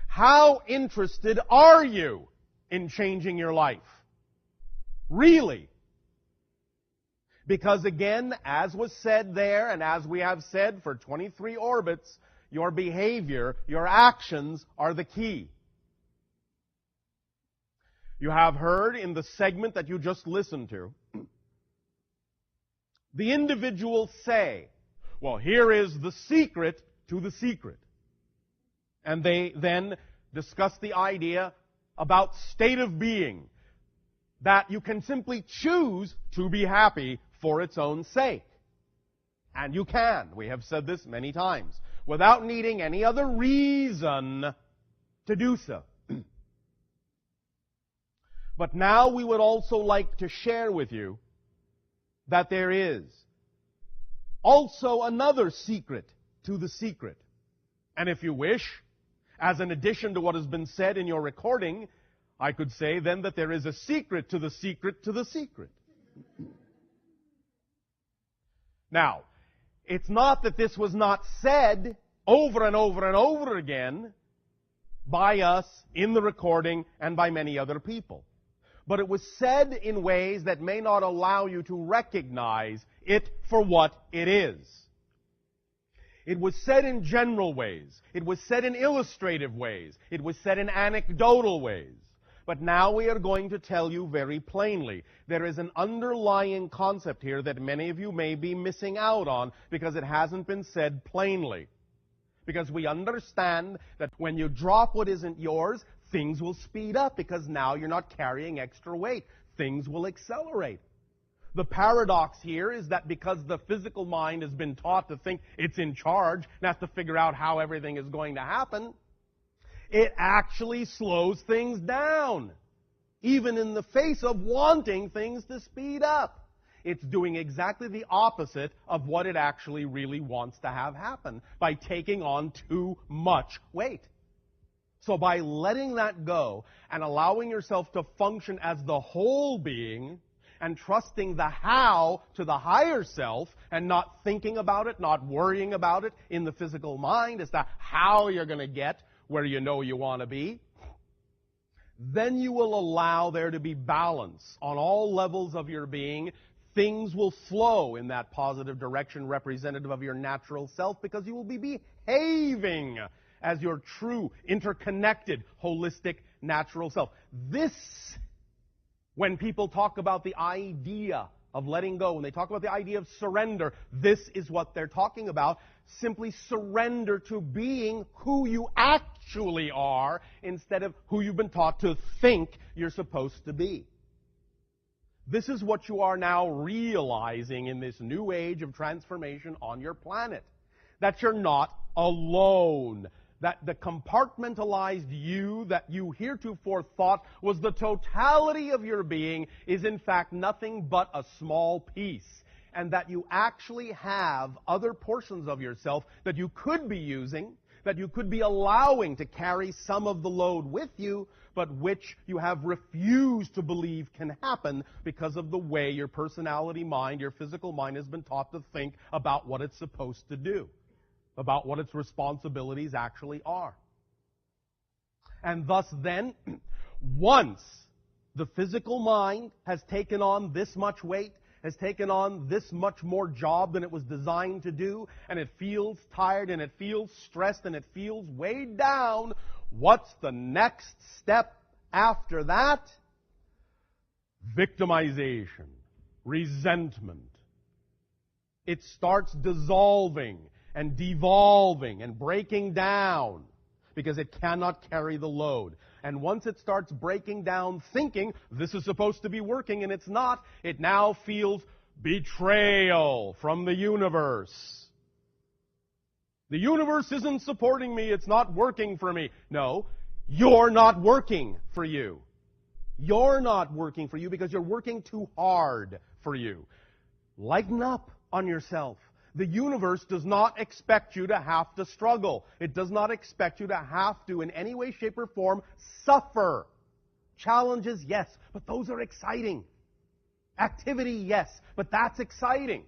How interested are you in changing your life? Really? Because again, as was said there, and as we have said for 23 orbits, your behavior, your actions are the key. You have heard in the segment that you just listened to, the individuals say, well, here is the secret to the secret. And they then discuss the idea about state of being, that you can simply choose to be happy for its own sake. And you can. We have said this many times, without needing any other reason to do so. But now we would also like to share with you that there is also another secret to the secret. And if you wish, as an addition to what has been said in your recording, I could say then that there is a secret to the secret to the secret. Now, it's not that this was not said over and over and over again by us in the recording and by many other people. But it was said in ways that may not allow you to recognize it for what it is. It was said in general ways. It was said in illustrative ways. It was said in anecdotal ways. But now we are going to tell you very plainly. There is an underlying concept here that many of you may be missing out on because it hasn't been said plainly. Because we understand that when you drop what isn't yours, things will speed up because now you're not carrying extra weight. Things will accelerate. The paradox here is that because the physical mind has been taught to think it's in charge and has to figure out how everything is going to happen, it actually slows things down, even in the face of wanting things to speed up. It's doing exactly the opposite of what it actually really wants to have happen by taking on too much weight. So by letting that go and allowing yourself to function as the whole being and trusting the how to the higher self and not thinking about it, not worrying about it in the physical mind as to how you're going to get where you know you want to be, then you will allow there to be balance on all levels of your being. Things will flow in that positive direction representative of your natural self because you will be behaving as your true, interconnected, holistic, natural self. This, when people talk about the idea of letting go, when they talk about the idea of surrender, this is what they're talking about. Simply surrender to being who you actually are instead of who you've been taught to think you're supposed to be. This is what you are now realizing in this new age of transformation on your planet. That you're not alone. That the compartmentalized you that you heretofore thought was the totality of your being is in fact nothing but a small piece. And that you actually have other portions of yourself that you could be using, that you could be allowing to carry some of the load with you, but which you have refused to believe can happen because of the way your personality mind, your physical mind has been taught to think about what it's supposed to do, about what its responsibilities actually are. And thus then, once the physical mind has taken on this much weight, has taken on this much more job than it was designed to do, and it feels tired, and it feels stressed, and it feels weighed down, what's the next step after that? Victimization, resentment. It starts dissolving and devolving and breaking down because it cannot carry the load. And once it starts breaking down, thinking this is supposed to be working and it's not, it now feels betrayal from the universe. The universe isn't supporting me, it's not working for me. No, you're not working for you. You're not working for you because you're working too hard for you. Lighten up on yourself. The universe does not expect you to have to struggle. It does not expect you to have to, in any way, shape, or form, suffer. Challenges, yes, but those are exciting. Activity, yes, but that's exciting.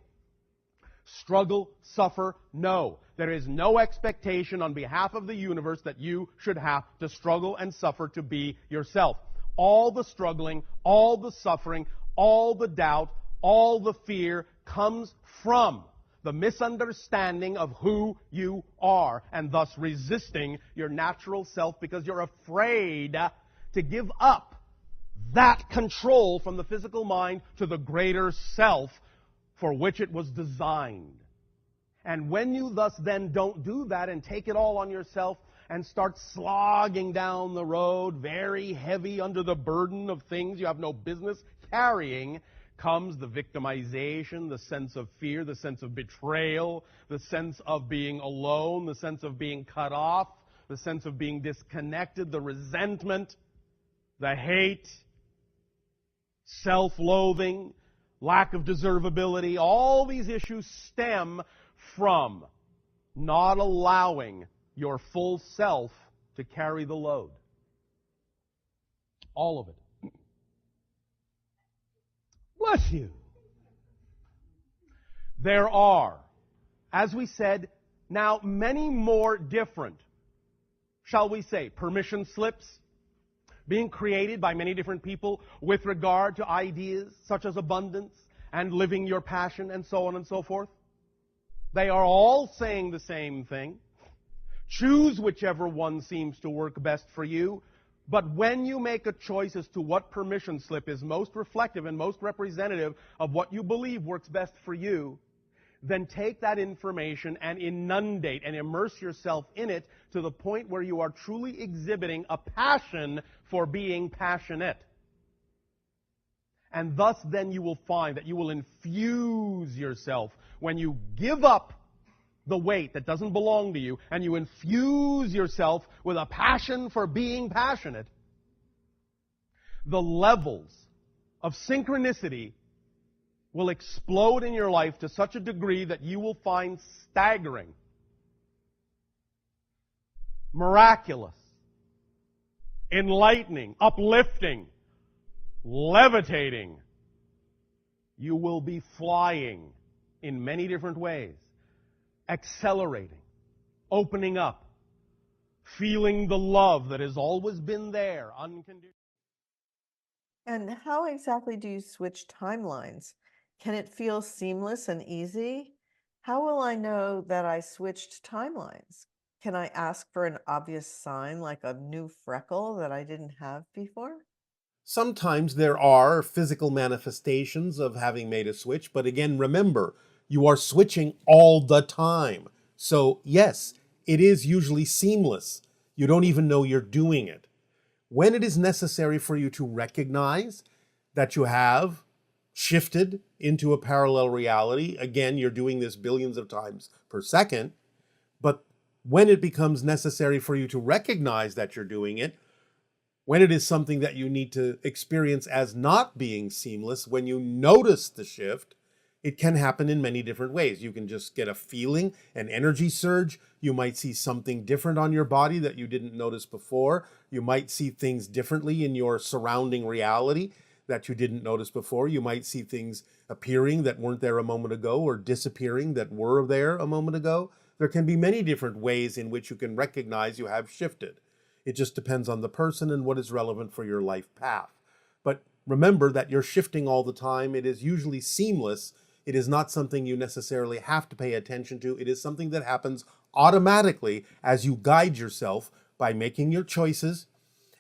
Struggle, suffer, no. There is no expectation on behalf of the universe that you should have to struggle and suffer to be yourself. All the struggling, all the suffering, all the doubt, All the fear comes from the misunderstanding of who you are, and thus resisting your natural self because you're afraid to give up that control from the physical mind to the greater self for which it was designed. And when you thus then don't do that and take it all on yourself and start slogging down the road, very heavy under the burden of things you have no business carrying, comes the victimization, the sense of fear, the sense of betrayal, the sense of being alone, the sense of being cut off, the sense of being disconnected, the resentment, the hate, self-loathing, lack of deservability. All these issues stem from not allowing your full self to carry the load. All of it. Bless you. There are, as we said, now many more different, shall we say, permission slips being created by many different people with regard to ideas such as abundance and living your passion and so on and so forth. They are all saying the same thing. Choose whichever one seems to work best for you. But when you make a choice as to what permission slip is most reflective and most representative of what you believe works best for you, then take that information and inundate and immerse yourself in it to the point where you are truly exhibiting a passion for being passionate. And thus then you will find that you will infuse yourself when you give up the weight that doesn't belong to you, and you infuse yourself with a passion for being passionate, the levels of synchronicity will explode in your life to such a degree that you will find staggering, miraculous, enlightening, uplifting, levitating. You will be flying in many different ways. Accelerating, opening up, feeling the love that has always been there, unconditional. And how exactly do you switch timelines? Can it feel seamless and easy? How will I know that I switched timelines? Can I ask for an obvious sign like a new freckle that I didn't have before? Sometimes there are physical manifestations of having made a switch, but again, remember, you are switching all the time. So yes, it is usually seamless. You don't even know you're doing it. When it is necessary for you to recognize that you have shifted into a parallel reality, again, you're doing this billions of times per second, but when it becomes necessary for you to recognize that you're doing it, when it is something that you need to experience as not being seamless, when you notice the shift, it can happen in many different ways. You can just get a feeling, an energy surge. You might see something different on your body that you didn't notice before. You might see things differently in your surrounding reality that you didn't notice before. You might see things appearing that weren't there a moment ago or disappearing that were there a moment ago. There can be many different ways in which you can recognize you have shifted. It just depends on the person and what is relevant for your life path. But remember that you're shifting all the time. It is usually seamless. It is not something you necessarily have to pay attention to. It is something that happens automatically as you guide yourself by making your choices,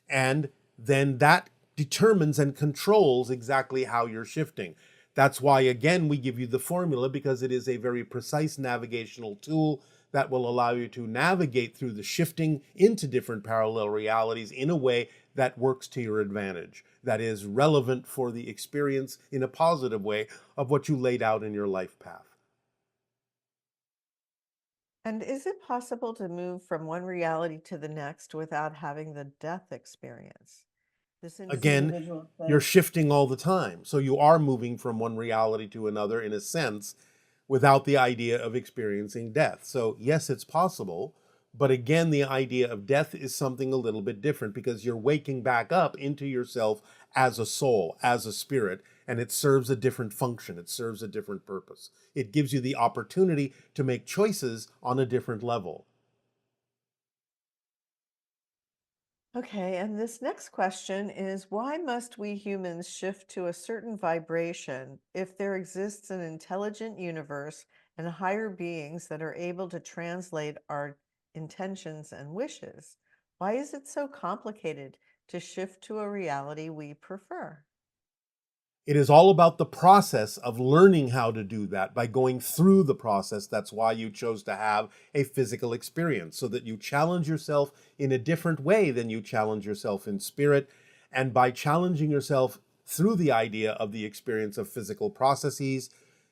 and then that determines and controls exactly how you're shifting. That's why, again, we give you the formula, because it is a very precise navigational tool that will allow you to navigate through the shifting into different parallel realities in a way that works to your advantage, that is relevant for the experience in a positive way of what you laid out in your life path. And is it possible to move from one reality to the next without having the death experience? This Again, individual you're says, shifting all the time. So you are moving from one reality to another in a sense without the idea of experiencing death. So yes, it's possible. But again, the idea of death is something a little bit different, because you're waking back up into yourself as a soul, as a spirit, and it serves a different function. It serves a different purpose. It gives you the opportunity to make choices on a different level. Okay, and this next question is why must we humans shift to a certain vibration if there exists an intelligent universe and higher beings that are able to translate our intentions and wishes? Why is it so complicated to shift to a reality we prefer? It is all about the process of learning how to do that by going through the process. That's why you chose to have a physical experience, so that you challenge yourself in a different way than you challenge yourself in spirit. And by challenging yourself through the idea of the experience of physical processes,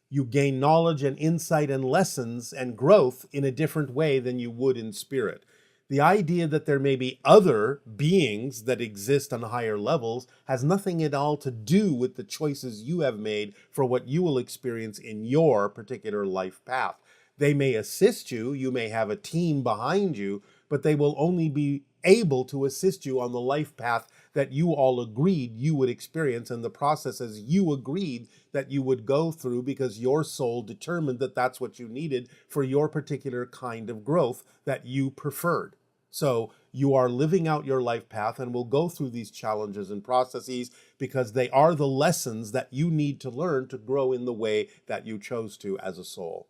you gain knowledge and insight and lessons and growth in a different way than you would in spirit. The idea that there may be other beings that exist on higher levels has nothing at all to do with the choices you have made for what you will experience in your particular life path. They may assist you, you may have a team behind you, but they will only be able to assist you on the life path that you all agreed you would experience and the processes you agreed that you would go through, because your soul determined that that's what you needed for your particular kind of growth that you preferred. So you are living out your life path and will go through these challenges and processes because they are the lessons that you need to learn to grow in the way that you chose to as a soul.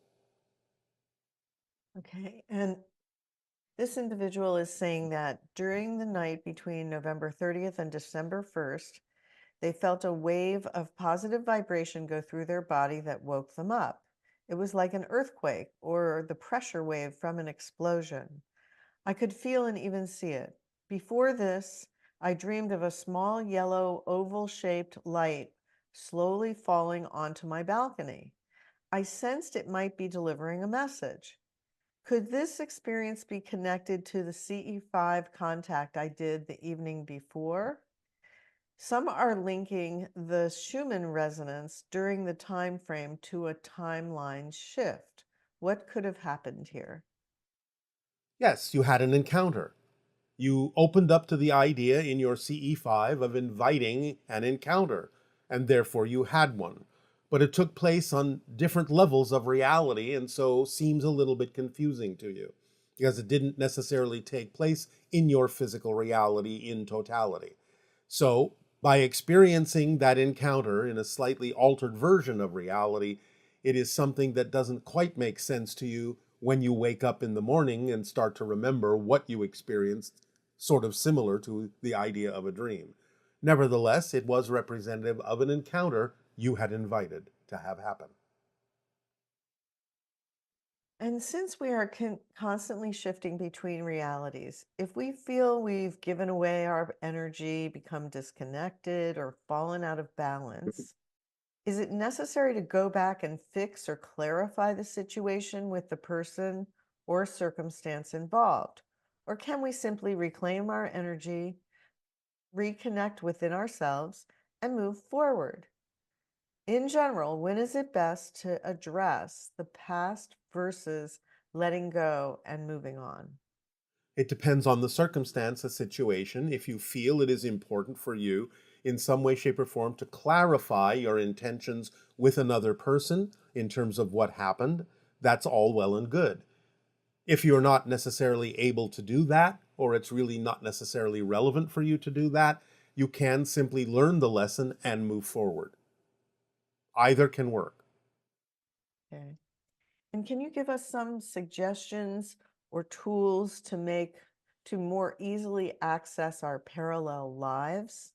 Okay, and this individual is saying that during the night between November 30th and December 1st, they felt a wave of positive vibration go through their body that woke them up. It was like an earthquake or the pressure wave from an explosion. I could feel and even see it. Before this, I dreamed of a small yellow oval shaped light slowly falling onto my balcony. I sensed it might be delivering a message. Could this experience be connected to the CE5 contact I did the evening before? Some are linking the Schumann resonance during the time frame to a timeline shift. What could have happened here? Yes, you had an encounter. You opened up to the idea in your CE5 of inviting an encounter, and therefore you had one. But it took place on different levels of reality, and so seems a little bit confusing to you because it didn't necessarily take place in your physical reality in totality. So, by experiencing that encounter in a slightly altered version of reality, it is something that doesn't quite make sense to you when you wake up in the morning and start to remember what you experienced, sort of similar to the idea of a dream. Nevertheless, it was representative of an encounter you had invited to have happen. And since we are constantly shifting between realities, if we feel we've given away our energy, become disconnected, or fallen out of balance, is it necessary to go back and fix or clarify the situation with the person or circumstance involved? Or can we simply reclaim our energy, reconnect within ourselves, and move forward? In general, when is it best to address the past versus letting go and moving on? It depends on the circumstance, the situation. If you feel it is important for you in some way, shape, or form to clarify your intentions with another person in terms of what happened, that's all well and good. If you're not necessarily able to do that, or it's really not necessarily relevant for you to do that, you can simply learn the lesson and move forward. Either can work. Okay. And can you give us some suggestions or tools to more easily access our parallel lives?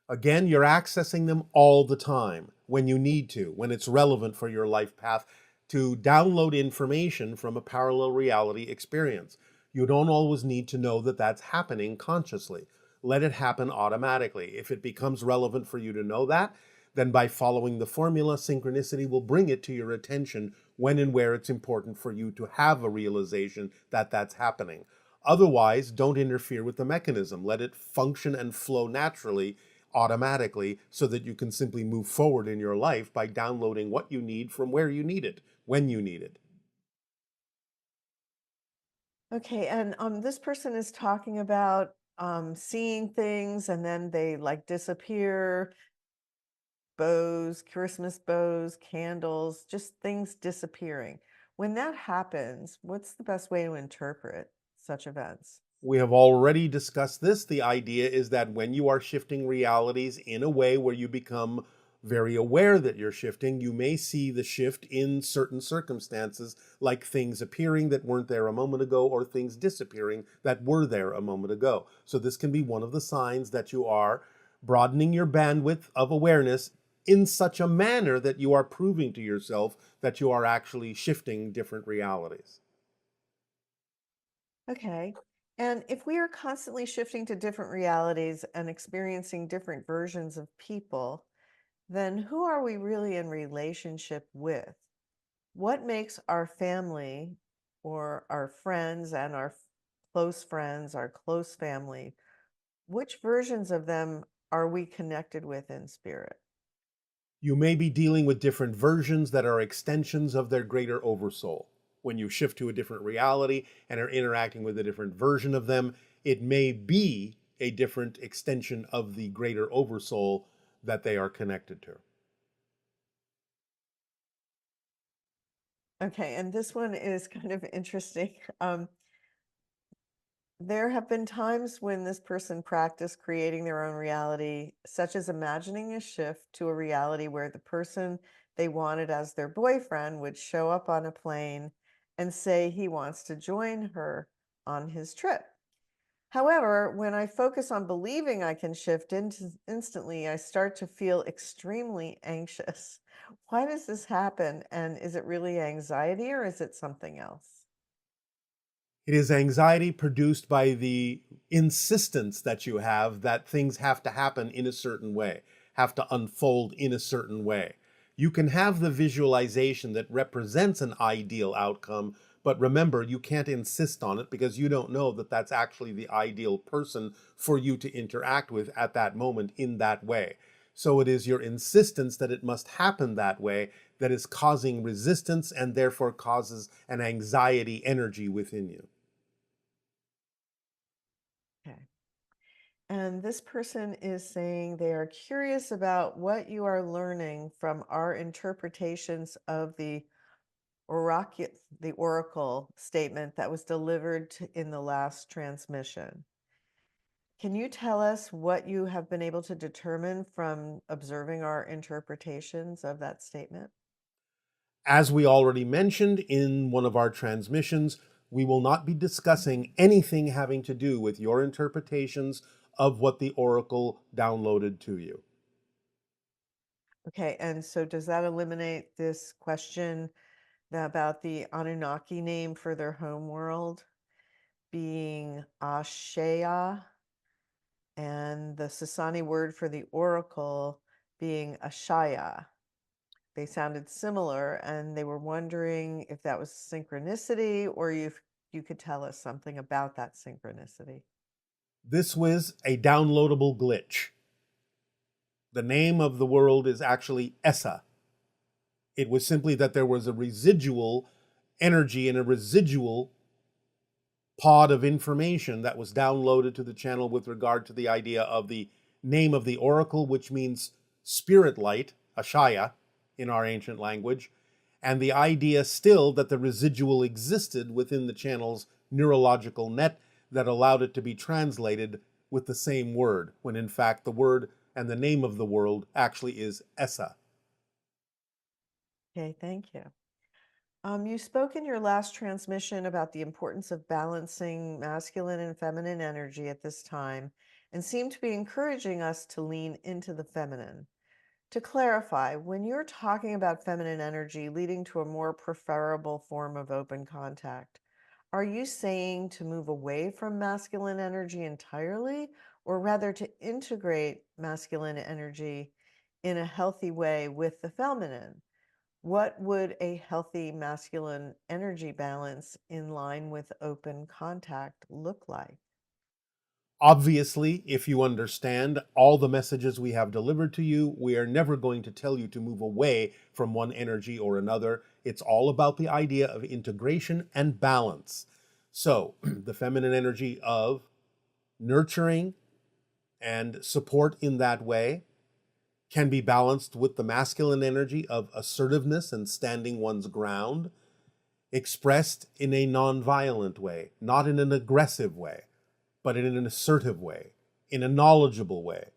Again, you're accessing them all the time when you need to, when it's relevant for your life path to download information from a parallel reality experience. You don't always need to know that that's happening consciously. Let it happen automatically. If it becomes relevant for you to know that, then by following the formula, synchronicity will bring it to your attention when and where it's important for you to have a realization that that's happening. Otherwise, don't interfere with the mechanism. Let it function and flow naturally, automatically, so that you can simply move forward in your life by downloading what you need from where you need it, when you need it. Okay, and this person is talking about seeing things and then they like disappear, bows, Christmas bows, candles, just things disappearing. When that happens, what's the best way to interpret such events? We have already discussed this. The idea is that when you are shifting realities in a way where you become very aware that you're shifting, you may see the shift in certain circumstances, like things appearing that weren't there a moment ago or things disappearing that were there a moment ago. So this can be one of the signs that you are broadening your bandwidth of awareness in such a manner that you are proving to yourself that you are actually shifting different realities. Okay. And if we are constantly shifting to different realities and experiencing different versions of people, then who are we really in relationship with? What makes our family or our friends and our close friends, our close family, which versions of them are we connected with in spirit? You may be dealing with different versions that are extensions of their greater oversoul. When you shift to a different reality and are interacting with a different version of them, it may be a different extension of the greater oversoul that they are connected to. Okay, and this one is kind of interesting. There have been times when this person practiced creating their own reality, such as imagining a shift to a reality where the person they wanted as their boyfriend would show up on a plane and say he wants to join her on his trip. However, when I focus on believing I can shift instantly, I start to feel extremely anxious. Why does this happen? And is it really anxiety or is it something else? It is anxiety produced by the insistence that you have that things have to happen in a certain way, have to unfold in a certain way. You can have the visualization that represents an ideal outcome, but remember, you can't insist on it because you don't know that that's actually the ideal person for you to interact with at that moment in that way. So it is your insistence that it must happen that way that is causing resistance and therefore causes an anxiety energy within you. Okay. And this person is saying they are curious about what you are learning from our interpretations of the oracle statement that was delivered in the last transmission. Can you tell us what you have been able to determine from observing our interpretations of that statement? As we already mentioned in one of our transmissions, we will not be discussing anything having to do with your interpretations of what the oracle downloaded to you. Okay, and so does that eliminate this question about the Anunnaki name for their home world being Ashea and the Sasani word for the oracle being Ashaya? They sounded similar, and they were wondering if that was synchronicity or if you could tell us something about that synchronicity. This was a downloadable glitch. The name of the world is actually Essa. It was simply that there was a residual energy and a residual pod of information that was downloaded to the channel with regard to the idea of the name of the oracle, which means spirit light, Ashaya, in our ancient language, and the idea still that the residual existed within the channel's neurological net that allowed it to be translated with the same word, when in fact the word and the name of the world actually is Essa. Okay, thank you. You spoke in your last transmission about the importance of balancing masculine and feminine energy at this time and seemed to be encouraging us to lean into the feminine. To clarify, when you're talking about feminine energy leading to a more preferable form of open contact, are you saying to move away from masculine energy entirely, or rather to integrate masculine energy in a healthy way with the feminine? What would a healthy masculine energy balance in line with open contact look like? Obviously, if you understand all the messages we have delivered to you, we are never going to tell you to move away from one energy or another. It's all about the idea of integration and balance. So, the feminine energy of nurturing and support in that way can be balanced with the masculine energy of assertiveness and standing one's ground, expressed in a non-violent way, not in an aggressive way. but in an assertive way, in a knowledgeable way.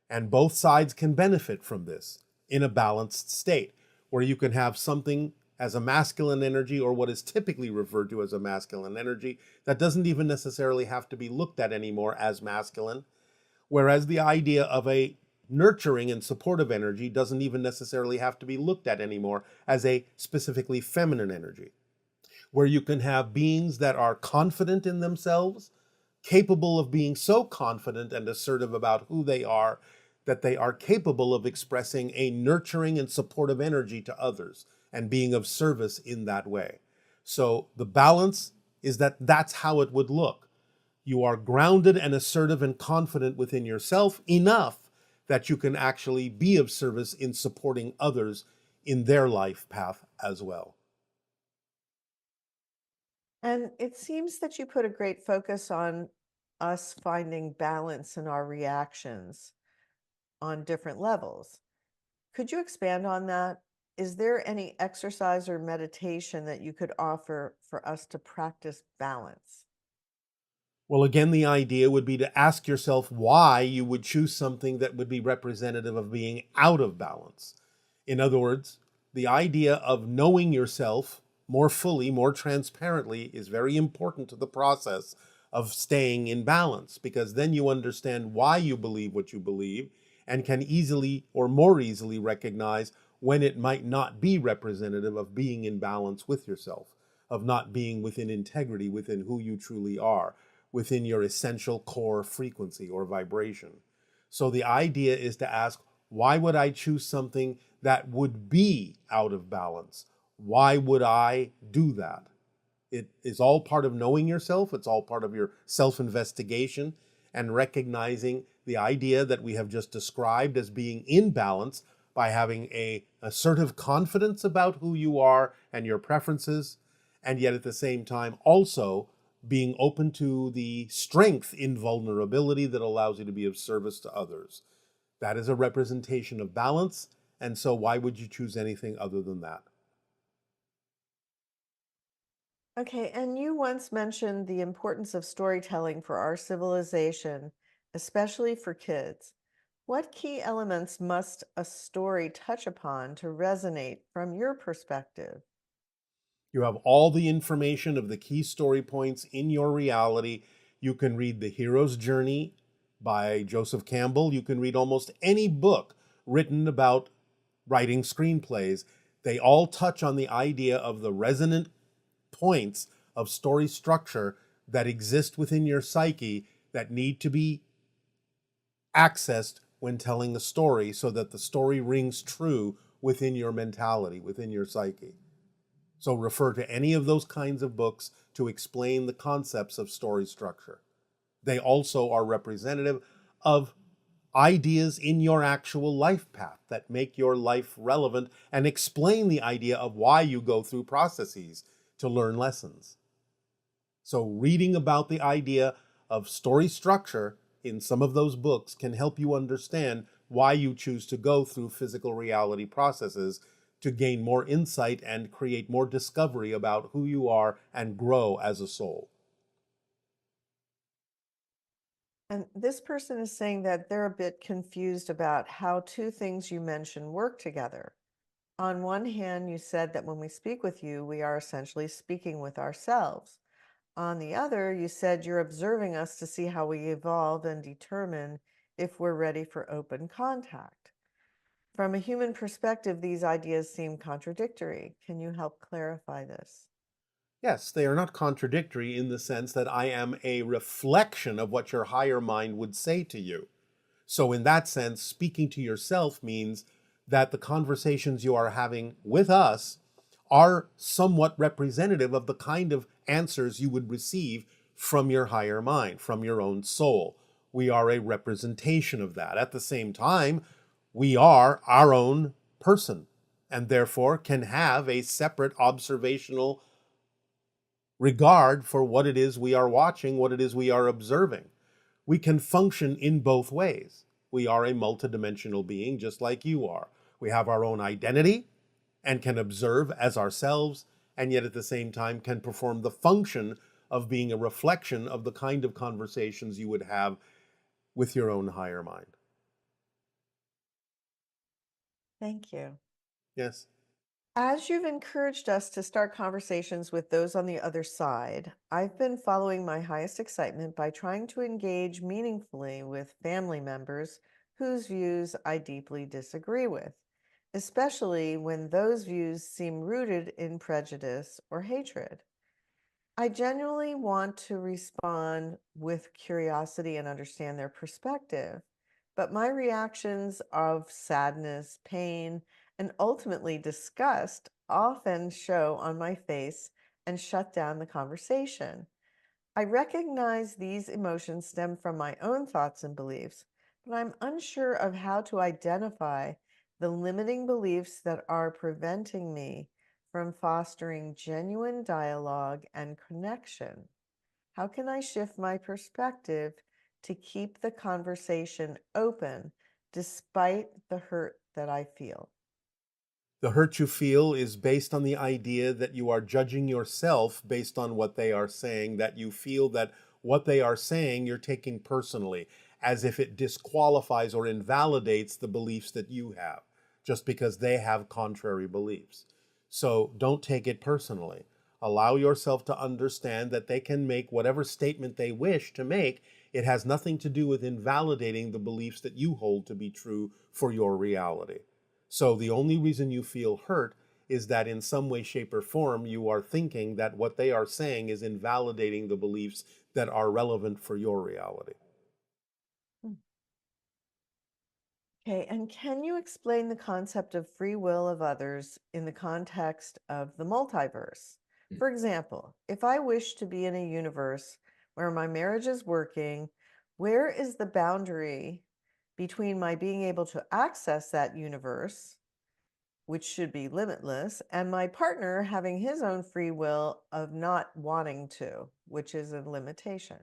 And both sides can benefit from this in a balanced state, where you can have something as a masculine energy, or what is typically referred to as a masculine energy, that doesn't even necessarily have to be looked at anymore as masculine, whereas the idea of a nurturing and supportive energy doesn't even necessarily have to be looked at anymore as a specifically feminine energy, where you can have beings that are confident in themselves, capable of being so confident and assertive about who they are that they are capable of expressing a nurturing and supportive energy to others and being of service in that way. So the balance is that that's how it would look. You are grounded and assertive and confident within yourself enough that you can actually be of service in supporting others in their life path as well. And it seems that you put a great focus on us finding balance in our reactions on different levels. Could you expand on that? Is there any exercise or meditation that you could offer for us to practice balance? Well, again, the idea would be to ask yourself why you would choose something that would be representative of being out of balance. In other words, the idea of knowing yourself more fully, more transparently, is very important to the process of staying in balance, because then you understand why you believe what you believe and can easily or more easily recognize when it might not be representative of being in balance with yourself, of not being within integrity within who you truly are, within your essential core frequency or vibration. So the idea is to ask, why would I choose something that would be out of balance? Why would I do that? It is all part of knowing yourself. It's all part of your self-investigation and recognizing the idea that we have just described as being in balance by having an assertive confidence about who you are and your preferences, and yet at the same time also being open to the strength in vulnerability that allows you to be of service to others. That is a representation of balance, and so why would you choose anything other than that? Okay, and you once mentioned the importance of storytelling for our civilization, especially for kids. What key elements must a story touch upon to resonate from your perspective? You have all the information of the key story points in your reality. You can read The Hero's Journey by Joseph Campbell. You can read almost any book written about writing screenplays. They all touch on the idea of the resonant points of story structure that exist within your psyche that need to be accessed when telling the story so that the story rings true within your mentality, within your psyche. So refer to any of those kinds of books to explain the concepts of story structure. They also are representative of ideas in your actual life path that make your life relevant and explain the idea of why you go through processes to learn lessons. So reading about the idea of story structure in some of those books can help you understand why you choose to go through physical reality processes to gain more insight and create more discovery about who you are and grow as a soul. And this person is saying that they're a bit confused about how two things you mentioned work together. On one hand, you said that when we speak with you, we are essentially speaking with ourselves. On the other, you said you're observing us to see how we evolve and determine if we're ready for open contact. From a human perspective, these ideas seem contradictory. Can you help clarify this? Yes, they are not contradictory in the sense that I am a reflection of what your higher mind would say to you. So in that sense, speaking to yourself means that the conversations you are having with us are somewhat representative of the kind of answers you would receive from your higher mind, from your own soul. We are a representation of that. At the same time, we are our own person and therefore can have a separate observational regard for what it is we are watching, what it is we are observing. We can function in both ways. We are a multidimensional being just like you are. We have our own identity and can observe as ourselves, and yet at the same time can perform the function of being a reflection of the kind of conversations you would have with your own higher mind. Thank you. Yes. As you've encouraged us to start conversations with those on the other side, I've been following my highest excitement by trying to engage meaningfully with family members whose views I deeply disagree with, especially when those views seem rooted in prejudice or hatred. I genuinely want to respond with curiosity and understand their perspective, but my reactions of sadness, pain, and ultimately disgust often show on my face and shut down the conversation. I recognize these emotions stem from my own thoughts and beliefs, but I'm unsure of how to identify the limiting beliefs that are preventing me from fostering genuine dialogue and connection. How can I shift my perspective to keep the conversation open despite the hurt that I feel? The hurt you feel is based on the idea that you are judging yourself based on what they are saying, that you feel that what they are saying you're taking personally, as if it disqualifies or invalidates the beliefs that you have, just because they have contrary beliefs. So don't take it personally. Allow yourself to understand that they can make whatever statement they wish to make. It has nothing to do with invalidating the beliefs that you hold to be true for your reality. So the only reason you feel hurt is that in some way, shape, or form, you are thinking that what they are saying is invalidating the beliefs that are relevant for your reality. Hmm. Okay, and can you explain the concept of free will of others in the context of the multiverse? For example, if I wish to be in a universe where my marriage is working, where is the boundary between my being able to access that universe, which should be limitless, and my partner having his own free will of not wanting to, which is a limitation?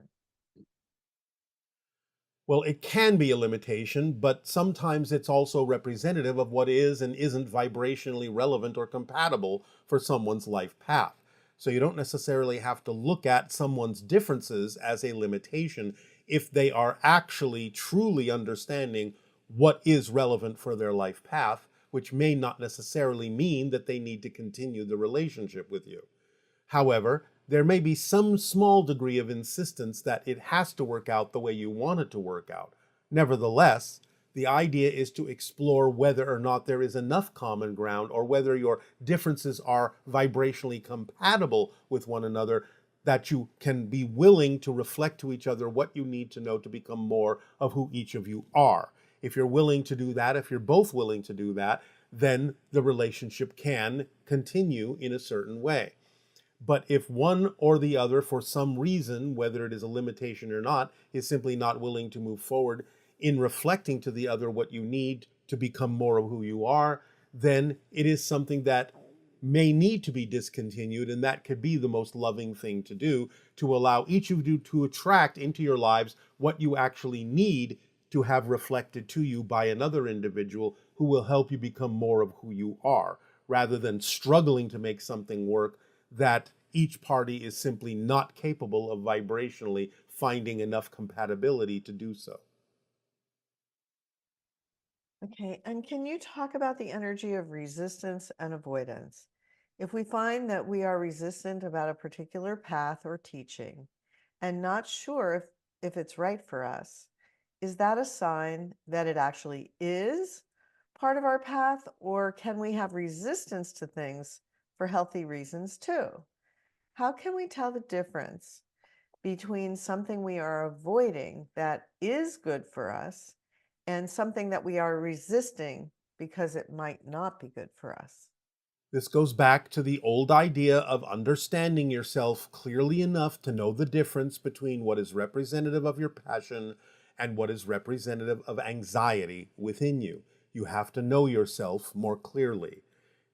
Well, it can be a limitation, but sometimes it's also representative of what is and isn't vibrationally relevant or compatible for someone's life path. So you don't necessarily have to look at someone's differences as a limitation if they are actually truly understanding what is relevant for their life path, which may not necessarily mean that they need to continue the relationship with you. However, there may be some small degree of insistence that it has to work out the way you want it to work out. Nevertheless, the idea is to explore whether or not there is enough common ground or whether your differences are vibrationally compatible with one another, that you can be willing to reflect to each other what you need to know to become more of who each of you are. If you're willing to do that, if you're both willing to do that, then the relationship can continue in a certain way. But if one or the other, for some reason, whether it is a limitation or not, is simply not willing to move forward in reflecting to the other what you need to become more of who you are, then it is something that may need to be discontinued. And that could be the most loving thing to do, to allow each of you to attract into your lives what you actually need to have reflected to you by another individual who will help you become more of who you are, rather than struggling to make something work that each party is simply not capable of vibrationally finding enough compatibility to do so. Okay, and can you talk about the energy of resistance and avoidance? If we find that we are resistant about a particular path or teaching and not sure if it's right for us, is that a sign that it actually is part of our path, or can we have resistance to things for healthy reasons too? How can we tell the difference between something we are avoiding that is good for us and something that we are resisting because it might not be good for us? This goes back to the old idea of understanding yourself clearly enough to know the difference between what is representative of your passion and what is representative of anxiety within you. You have to know yourself more clearly.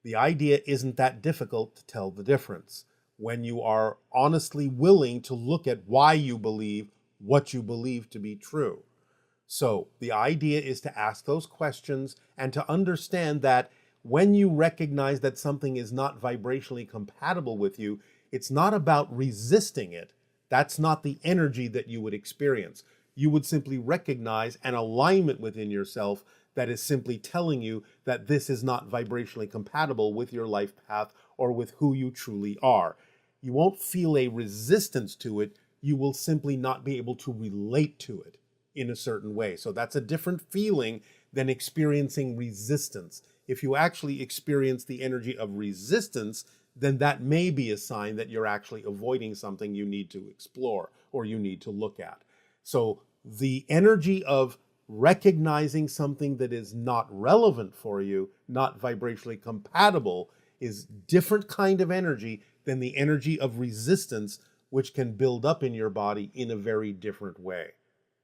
The idea isn't that difficult to tell the difference when you are honestly willing to look at why you believe what you believe to be true. So the idea is to ask those questions and to understand that when you recognize that something is not vibrationally compatible with you, it's not about resisting it. That's not the energy that you would experience. You would simply recognize an alignment within yourself that is simply telling you that this is not vibrationally compatible with your life path or with who you truly are. You won't feel a resistance to it. You will simply not be able to relate to it in a certain way. So that's a different feeling than experiencing resistance. If you actually experience the energy of resistance, then that may be a sign that you're actually avoiding something you need to explore or you need to look at. So the energy of recognizing something that is not relevant for you, not vibrationally compatible, is different kind of energy than the energy of resistance, which can build up in your body in a very different way.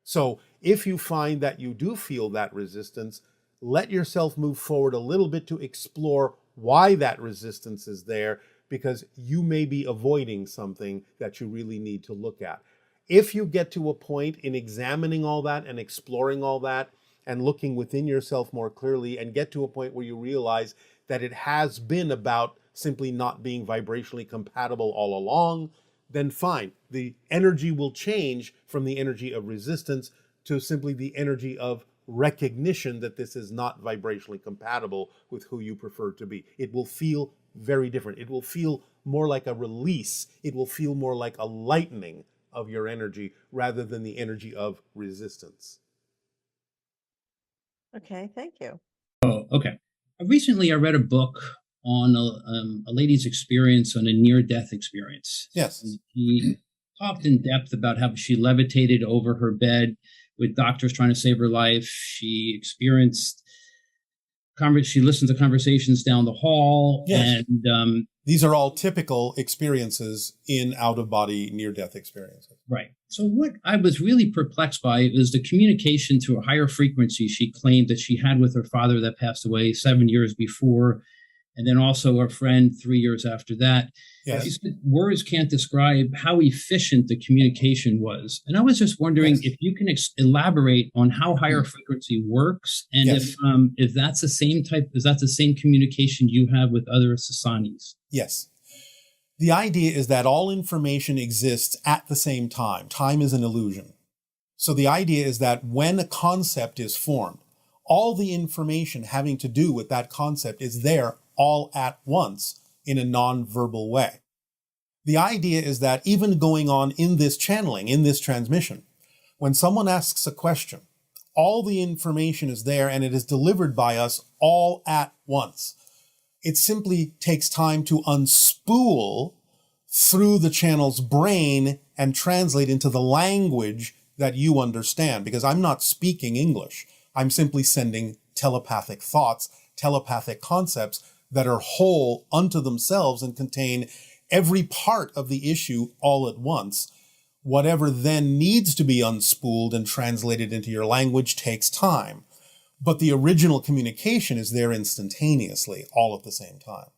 So if you find that you do feel that resistance, let yourself move forward a little bit to explore why that resistance is there, because you may be avoiding something that you really need to look at. If you get to a point in examining all that and exploring all that and looking within yourself more clearly and get to a point where you realize that it has been about simply not being vibrationally compatible all along, then fine. The energy will change from the energy of resistance to simply the energy of recognition that this is not vibrationally compatible with who you prefer to be. It will feel very different. It will feel more like a release. It will feel more like a lightening of your energy rather than the energy of resistance. Okay, thank you. Oh, okay. Recently, I read a book on a lady's experience on a near-death experience. Yes. And he talked in depth about how she levitated over her bed with doctors trying to save her life. She experienced, she listened to conversations down the hall. Yes. And these are all typical experiences in out-of-body near-death experiences. Right. So what I was really perplexed by is the communication to a higher frequency she claimed that she had with her father that passed away 7 years before, and then also a friend 3 years after that. Yes. She said words can't describe how efficient the communication was. And I was just wondering if you can elaborate on how higher frequency works, and if that's the same type, is that the same communication you have with other Sasanis? Yes. The idea is that all information exists at the same time. Time is an illusion. So the idea is that when a concept is formed, all the information having to do with that concept is there all at once in a non-verbal way. The idea is that even going on in this channeling, in this transmission, when someone asks a question, all the information is there and it is delivered by us all at once. It simply takes time to unspool through the channel's brain and translate into the language that you understand, because I'm not speaking English. I'm simply sending telepathic thoughts, telepathic concepts that are whole unto themselves and contain every part of the issue all at once. Whatever then needs to be unspooled and translated into your language takes time. But the original communication is there instantaneously, all at the same time.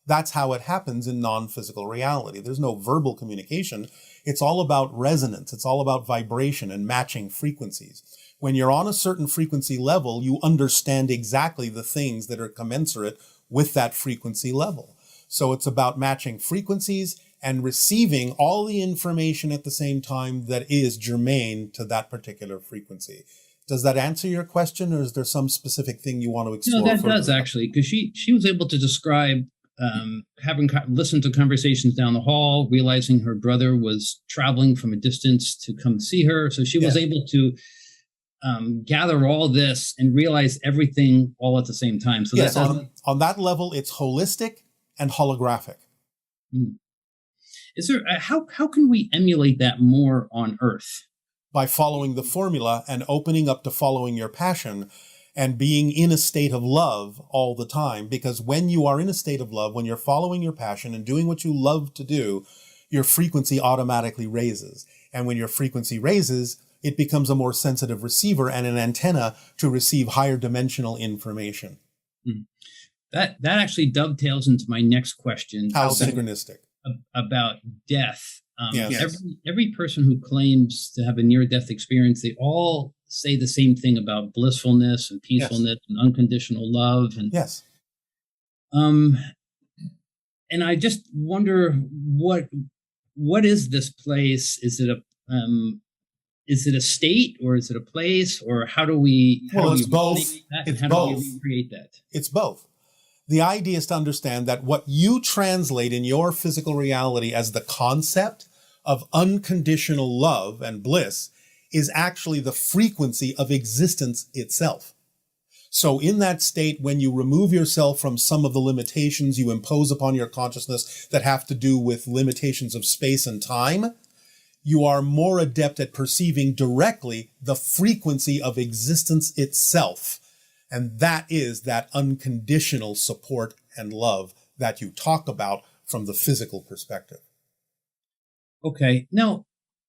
That's how it happens in non-physical reality. There's no verbal communication. It's all about resonance. It's all about vibration and matching frequencies. When you're on a certain frequency level, you understand exactly the things that are commensurate with that frequency level. So it's about matching frequencies and receiving all the information at the same time that is germane to that particular frequency. Does that answer your question, or is there some specific thing you want to explore? No, that does actually, because she was able to describe having listened to conversations down the hall, realizing her brother was traveling from a distance to come see her. So she was able to gather all this and realize everything all at the same time. So yes, on that level, it's holistic and holographic. Is there how can we emulate that more on Earth? By following the formula and opening up to following your passion and being in a state of love all the time. Because when you are in a state of love, when you're following your passion and doing what you love to do, your frequency automatically raises. And when your frequency raises, it becomes a more sensitive receiver and an antenna to receive higher dimensional information. That actually dovetails into my next question. How synchronistic. About death. Yes. Every person who claims to have a near-death experience, they all say the same thing about blissfulness and peacefulness and unconditional love. And and I just wonder what is this place? Is it a state, or is it a place, or how do we? It's both. It's both. Do we recreate that? It's both. The idea is to understand that what you translate in your physical reality as the concept of unconditional love and bliss is actually the frequency of existence itself. So in that state, when you remove yourself from some of the limitations you impose upon your consciousness that have to do with limitations of space and time, you are more adept at perceiving directly the frequency of existence itself. And that is that unconditional support and love that you talk about from the physical perspective. Okay. Now,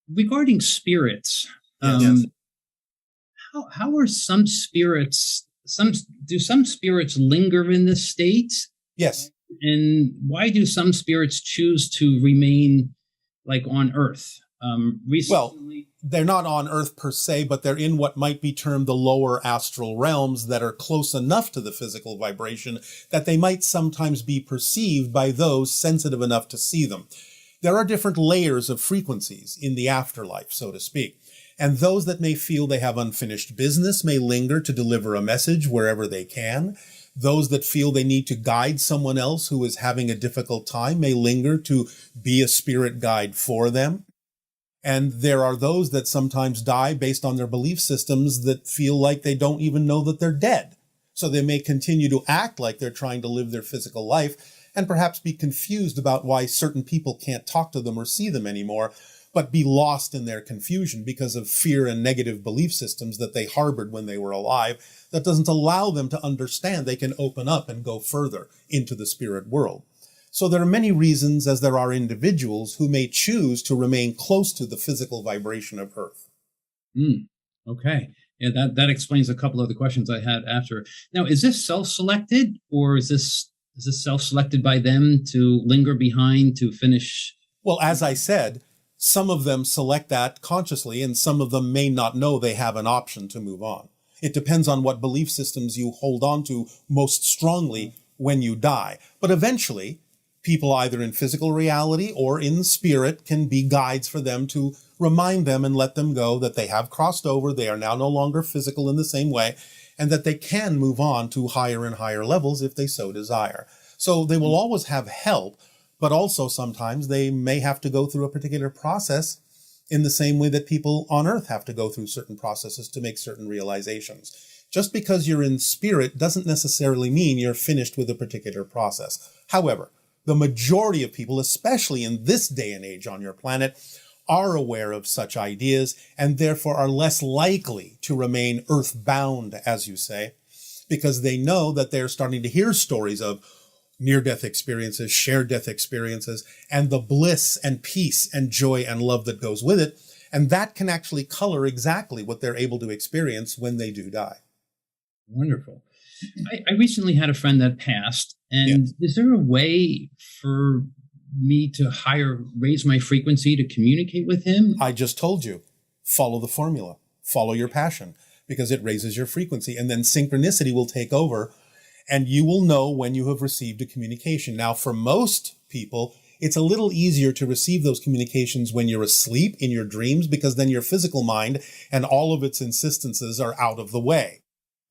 regarding spirits, Yes. how are some spirits, do some spirits linger in this state? Yes. And why do some spirits choose to remain like on Earth? Recently, they're not on Earth per se, but they're in what might be termed the lower astral realms that are close enough to the physical vibration that they might sometimes be perceived by those sensitive enough to see them. There are different layers of frequencies in the afterlife, so to speak. And those that may feel they have unfinished business may linger to deliver a message wherever they can. Those that feel they need to guide someone else who is having a difficult time may linger to be a spirit guide for them. And there are those that sometimes die based on their belief systems that feel like they don't even know that they're dead. So they may continue to act like they're trying to live their physical life and perhaps be confused about why certain people can't talk to them or see them anymore, but be lost in their confusion because of fear and negative belief systems that they harbored when they were alive that doesn't allow them to understand they can open up and go further into the spirit world. So there are many reasons, as there are individuals who may choose to remain close to the physical vibration of Earth. Okay. Yeah, that explains a couple of the questions I had after. Now, is this self-selected, or is this self-selected by them to linger behind to finish? Well, as I said, some of them select that consciously, and some of them may not know they have an option to move on. It depends on what belief systems you hold on to most strongly when you die. But eventually, people either in physical reality or in spirit can be guides for them to remind them and let them go that they have crossed over, they are now no longer physical in the same way, and that they can move on to higher and higher levels if they so desire. So they will always have help, but also sometimes they may have to go through a particular process in the same way that people on Earth have to go through certain processes to make certain realizations. Just because you're in spirit doesn't necessarily mean you're finished with a particular process. However, the majority of people, especially in this day and age on your planet, are aware of such ideas and therefore are less likely to remain earthbound, as you say, because they know that they're starting to hear stories of near-death experiences, shared death experiences, and the bliss and peace and joy and love that goes with it. And that can actually color exactly what they're able to experience when they do die. Wonderful. I recently had a friend that passed, and Yes. Is there a way for me to raise my frequency to communicate with him? I just told you, follow the formula, follow your passion, because it raises your frequency, and then synchronicity will take over, and you will know when you have received a communication. Now, for most people, it's a little easier to receive those communications when you're asleep in your dreams, because then your physical mind and all of its insistences are out of the way.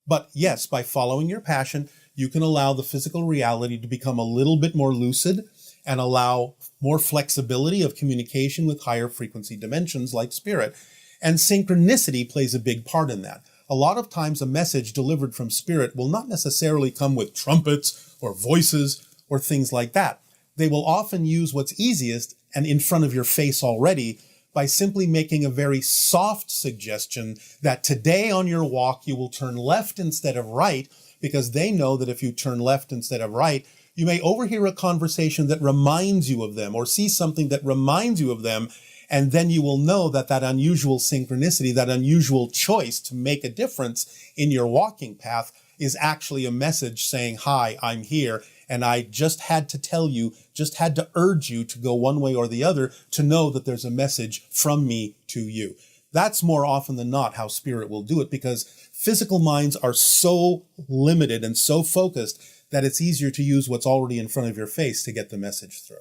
But yes, by following your passion, you can allow the physical reality to become a little bit more lucid and allow more flexibility of communication with higher frequency dimensions like spirit. And synchronicity plays a big part in that. A lot of times a message delivered from spirit will not necessarily come with trumpets or voices or things like that. They will often use what's easiest and in front of your face already by simply making a very soft suggestion that today on your walk you will turn left instead of right, because they know that if you turn left instead of right, you may overhear a conversation that reminds you of them or see something that reminds you of them, and then you will know that that unusual synchronicity, that unusual choice to make a difference in your walking path is actually a message saying, hi, I'm here. And I just had to tell you, just had to urge you to go one way or the other to know that there's a message from me to you. That's more often than not how spirit will do it, because physical minds are so limited and so focused that it's easier to use what's already in front of your face to get the message through.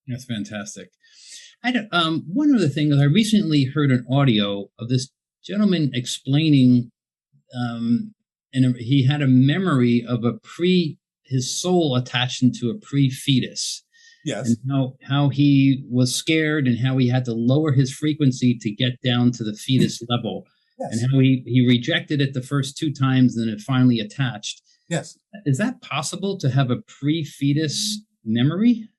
That's fantastic. One other thing is I recently heard an audio of this gentleman explaining, and he had a memory of his soul attached into a pre-fetus. Yes. And how he was scared and how he had to lower his frequency to get down to the fetus level. Yes. And how he rejected it the first 2 times and then it finally attached. Yes. Is that possible to have a pre-fetus memory?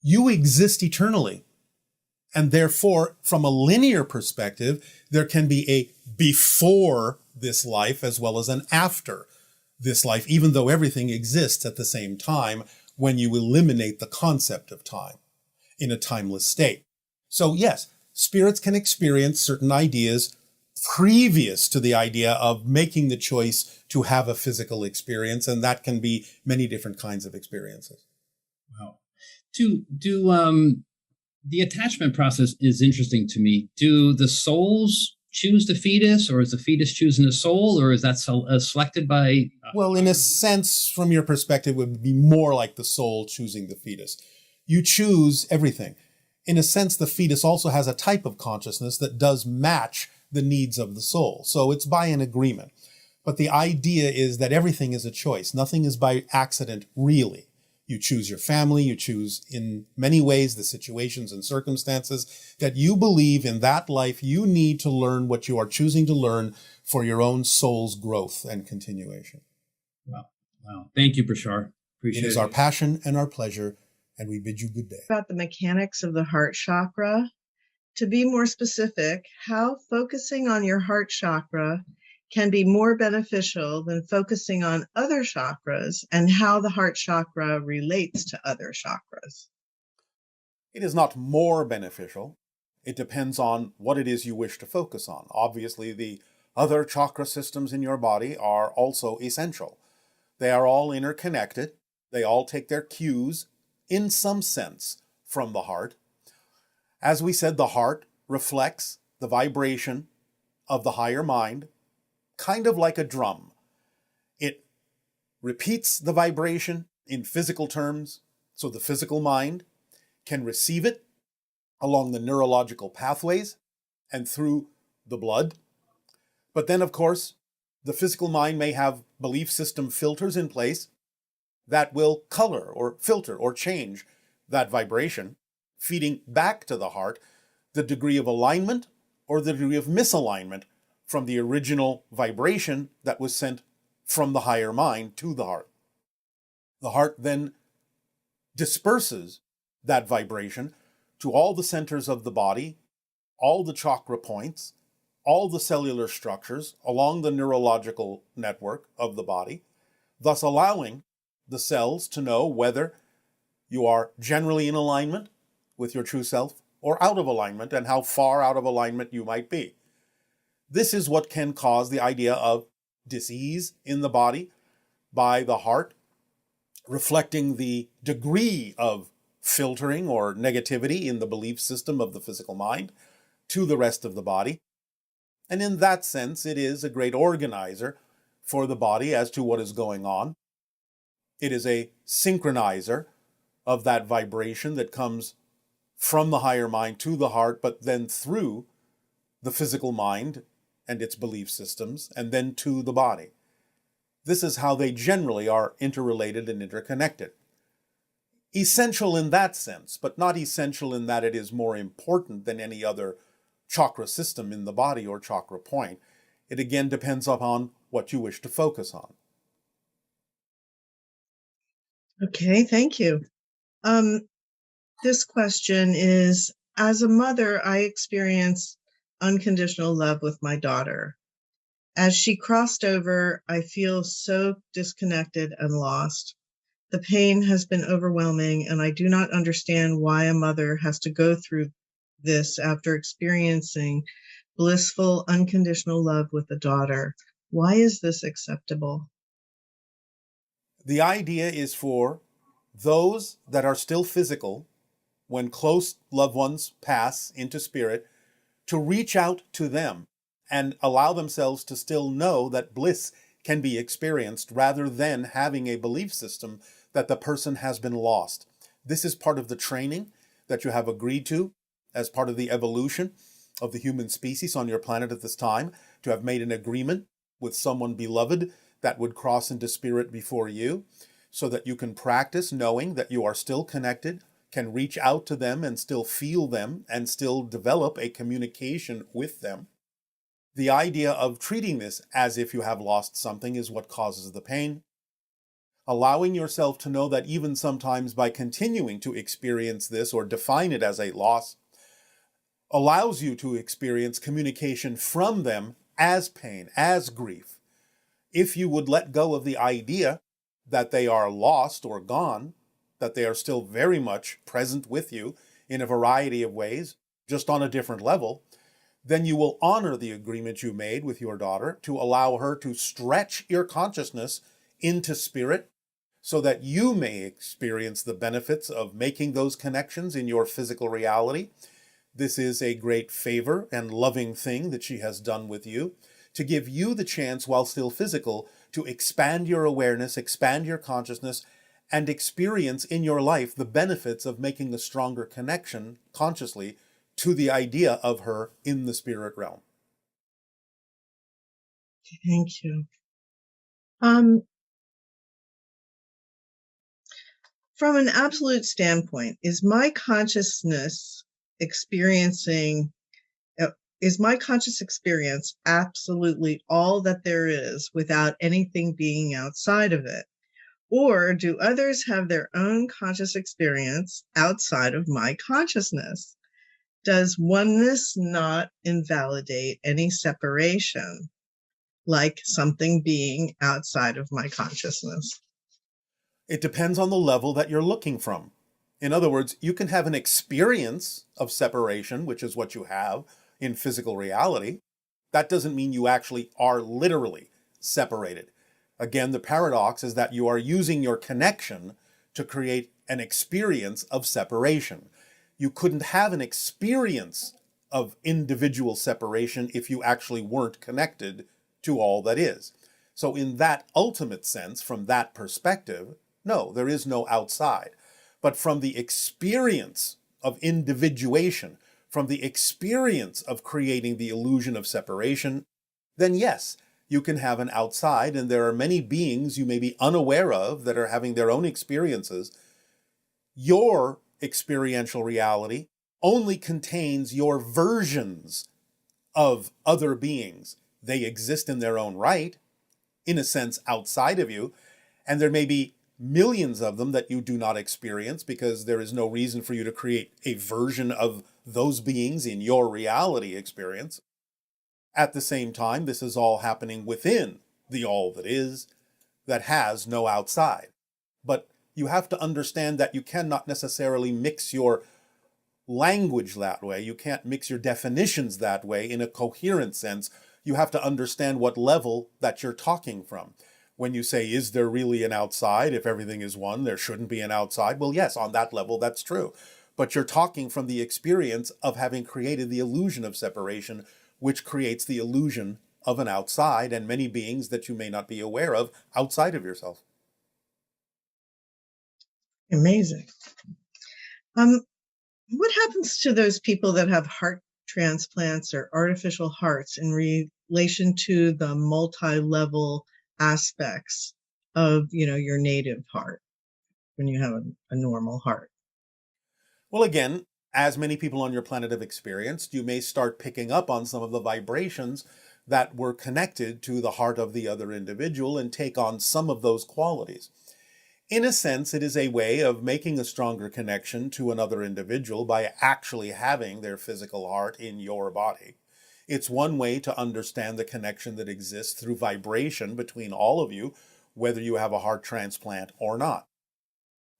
You exist eternally. And therefore, from a linear perspective, there can be a before this life as well as an after this life, even though everything exists at the same time when you eliminate the concept of time in a timeless state. So yes, spirits can experience certain ideas previous to the idea of making the choice to have a physical experience, and that can be many different kinds of experiences. Wow. The attachment process is interesting to me. Do the souls choose the fetus, or is the fetus choosing the soul, or is that selected by? Well, in a sense, from your perspective, it would be more like the soul choosing the fetus. You choose everything. In a sense, the fetus also has a type of consciousness that does match the needs of the soul. So it's by an agreement. But the idea is that everything is a choice. Nothing is by accident, really. You choose your family, you choose in many ways the situations and circumstances that you believe in that life you need to learn what you are choosing to learn for your own soul's growth and continuation. Wow. Thank you, Bashar. Appreciate it. It is our passion and our pleasure, and we bid you good day. About the mechanics of the heart chakra. To be more specific, how focusing on your heart chakra can be more beneficial than focusing on other chakras, and how the heart chakra relates to other chakras. It is not more beneficial. It depends on what it is you wish to focus on. Obviously, the other chakra systems in your body are also essential. They are all interconnected. They all take their cues, in some sense, from the heart. As we said, the heart reflects the vibration of the higher mind, kind of like a drum. It repeats the vibration in physical terms, so the physical mind can receive it along the neurological pathways and through the blood. But then, of course, the physical mind may have belief system filters in place that will color or filter or change that vibration, feeding back to the heart the degree of alignment or the degree of misalignment from the original vibration that was sent from the higher mind to the heart. The heart then disperses that vibration to all the centers of the body, all the chakra points, all the cellular structures along the neurological network of the body, thus allowing the cells to know whether you are generally in alignment with your true self or out of alignment, and how far out of alignment you might be. This is what can cause the idea of dis-ease in the body by the heart reflecting the degree of filtering or negativity in the belief system of the physical mind to the rest of the body. And in that sense, it is a great organizer for the body as to what is going on. It is a synchronizer of that vibration that comes from the higher mind to the heart, but then through the physical mind and its belief systems, and then to the body. This is how they generally are interrelated and interconnected. Essential in that sense, but not essential in that it is more important than any other chakra system in the body or chakra point. It again depends upon what you wish to focus on. Okay, thank you. This question is, as a mother, I experience unconditional love with my daughter. As she crossed over, I feel so disconnected and lost. The pain has been overwhelming, and I do not understand why a mother has to go through this after experiencing blissful, unconditional love with a daughter. Why is this acceptable? The idea is for those that are still physical, when close loved ones pass into spirit, to reach out to them and allow themselves to still know that bliss can be experienced rather than having a belief system that the person has been lost. This is part of the training that you have agreed to as part of the evolution of the human species on your planet at this time, to have made an agreement with someone beloved that would cross into spirit before you, so that you can practice knowing that you are still connected, can reach out to them and still feel them and still develop a communication with them. The idea of treating this as if you have lost something is what causes the pain. Allowing yourself to know that even sometimes by continuing to experience this or define it as a loss, allows you to experience communication from them as pain, as grief. If you would let go of the idea that they are lost or gone, that they are still very much present with you in a variety of ways, just on a different level, then you will honor the agreement you made with your daughter to allow her to stretch your consciousness into spirit so that you may experience the benefits of making those connections in your physical reality. This is a great favor and loving thing that she has done with you, to give you the chance, while still physical, to expand your awareness, expand your consciousness, and experience in your life the benefits of making a stronger connection consciously to the idea of her in the spirit realm. Thank you. From an absolute standpoint, is my conscious experience absolutely all that there is without anything being outside of it? Or do others have their own conscious experience outside of my consciousness? Does oneness not invalidate any separation, like something being outside of my consciousness? It depends on the level that you're looking from. In other words, you can have an experience of separation, which is what you have in physical reality. That doesn't mean you actually are literally separated. Again, the paradox is that you are using your connection to create an experience of separation. You couldn't have an experience of individual separation if you actually weren't connected to all that is. So in that ultimate sense, from that perspective, no, there is no outside. But from the experience of individuation, from the experience of creating the illusion of separation, then yes, you can have an outside, and there are many beings you may be unaware of that are having their own experiences. Your experiential reality only contains your versions of other beings. They exist in their own right, in a sense outside of you, and there may be millions of them that you do not experience because there is no reason for you to create a version of those beings in your reality experience. At the same time, this is all happening within the all that is, that has no outside. But you have to understand that you cannot necessarily mix your language that way. You can't mix your definitions that way in a coherent sense. You have to understand what level that you're talking from. When you say, is there really an outside? If everything is one, there shouldn't be an outside. Well, yes, on that level, that's true. But you're talking from the experience of having created the illusion of separation, which creates the illusion of an outside and many beings that you may not be aware of outside of yourself. Amazing. What happens to those people that have heart transplants or artificial hearts in relation to the multi-level aspects of, your native heart when you have a normal heart? Well, again, as many people on your planet have experienced, you may start picking up on some of the vibrations that were connected to the heart of the other individual and take on some of those qualities. In a sense, it is a way of making a stronger connection to another individual by actually having their physical heart in your body. It's one way to understand the connection that exists through vibration between all of you, whether you have a heart transplant or not.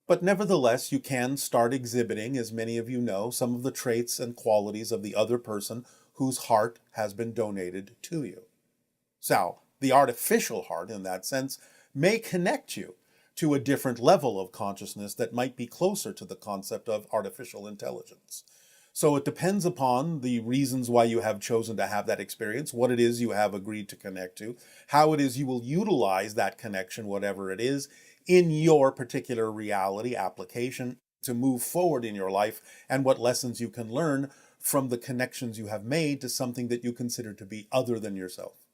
But nevertheless, you can start exhibiting, as many of you know, some of the traits and qualities of the other person whose heart has been donated to you. So, the artificial heart, in that sense, may connect you to a different level of consciousness that might be closer to the concept of artificial intelligence. So it depends upon the reasons why you have chosen to have that experience, what it is you have agreed to connect to, how it is you will utilize that connection, whatever it is, in your particular reality application to move forward in your life, and what lessons you can learn from the connections you have made to something that you consider to be other than yourself.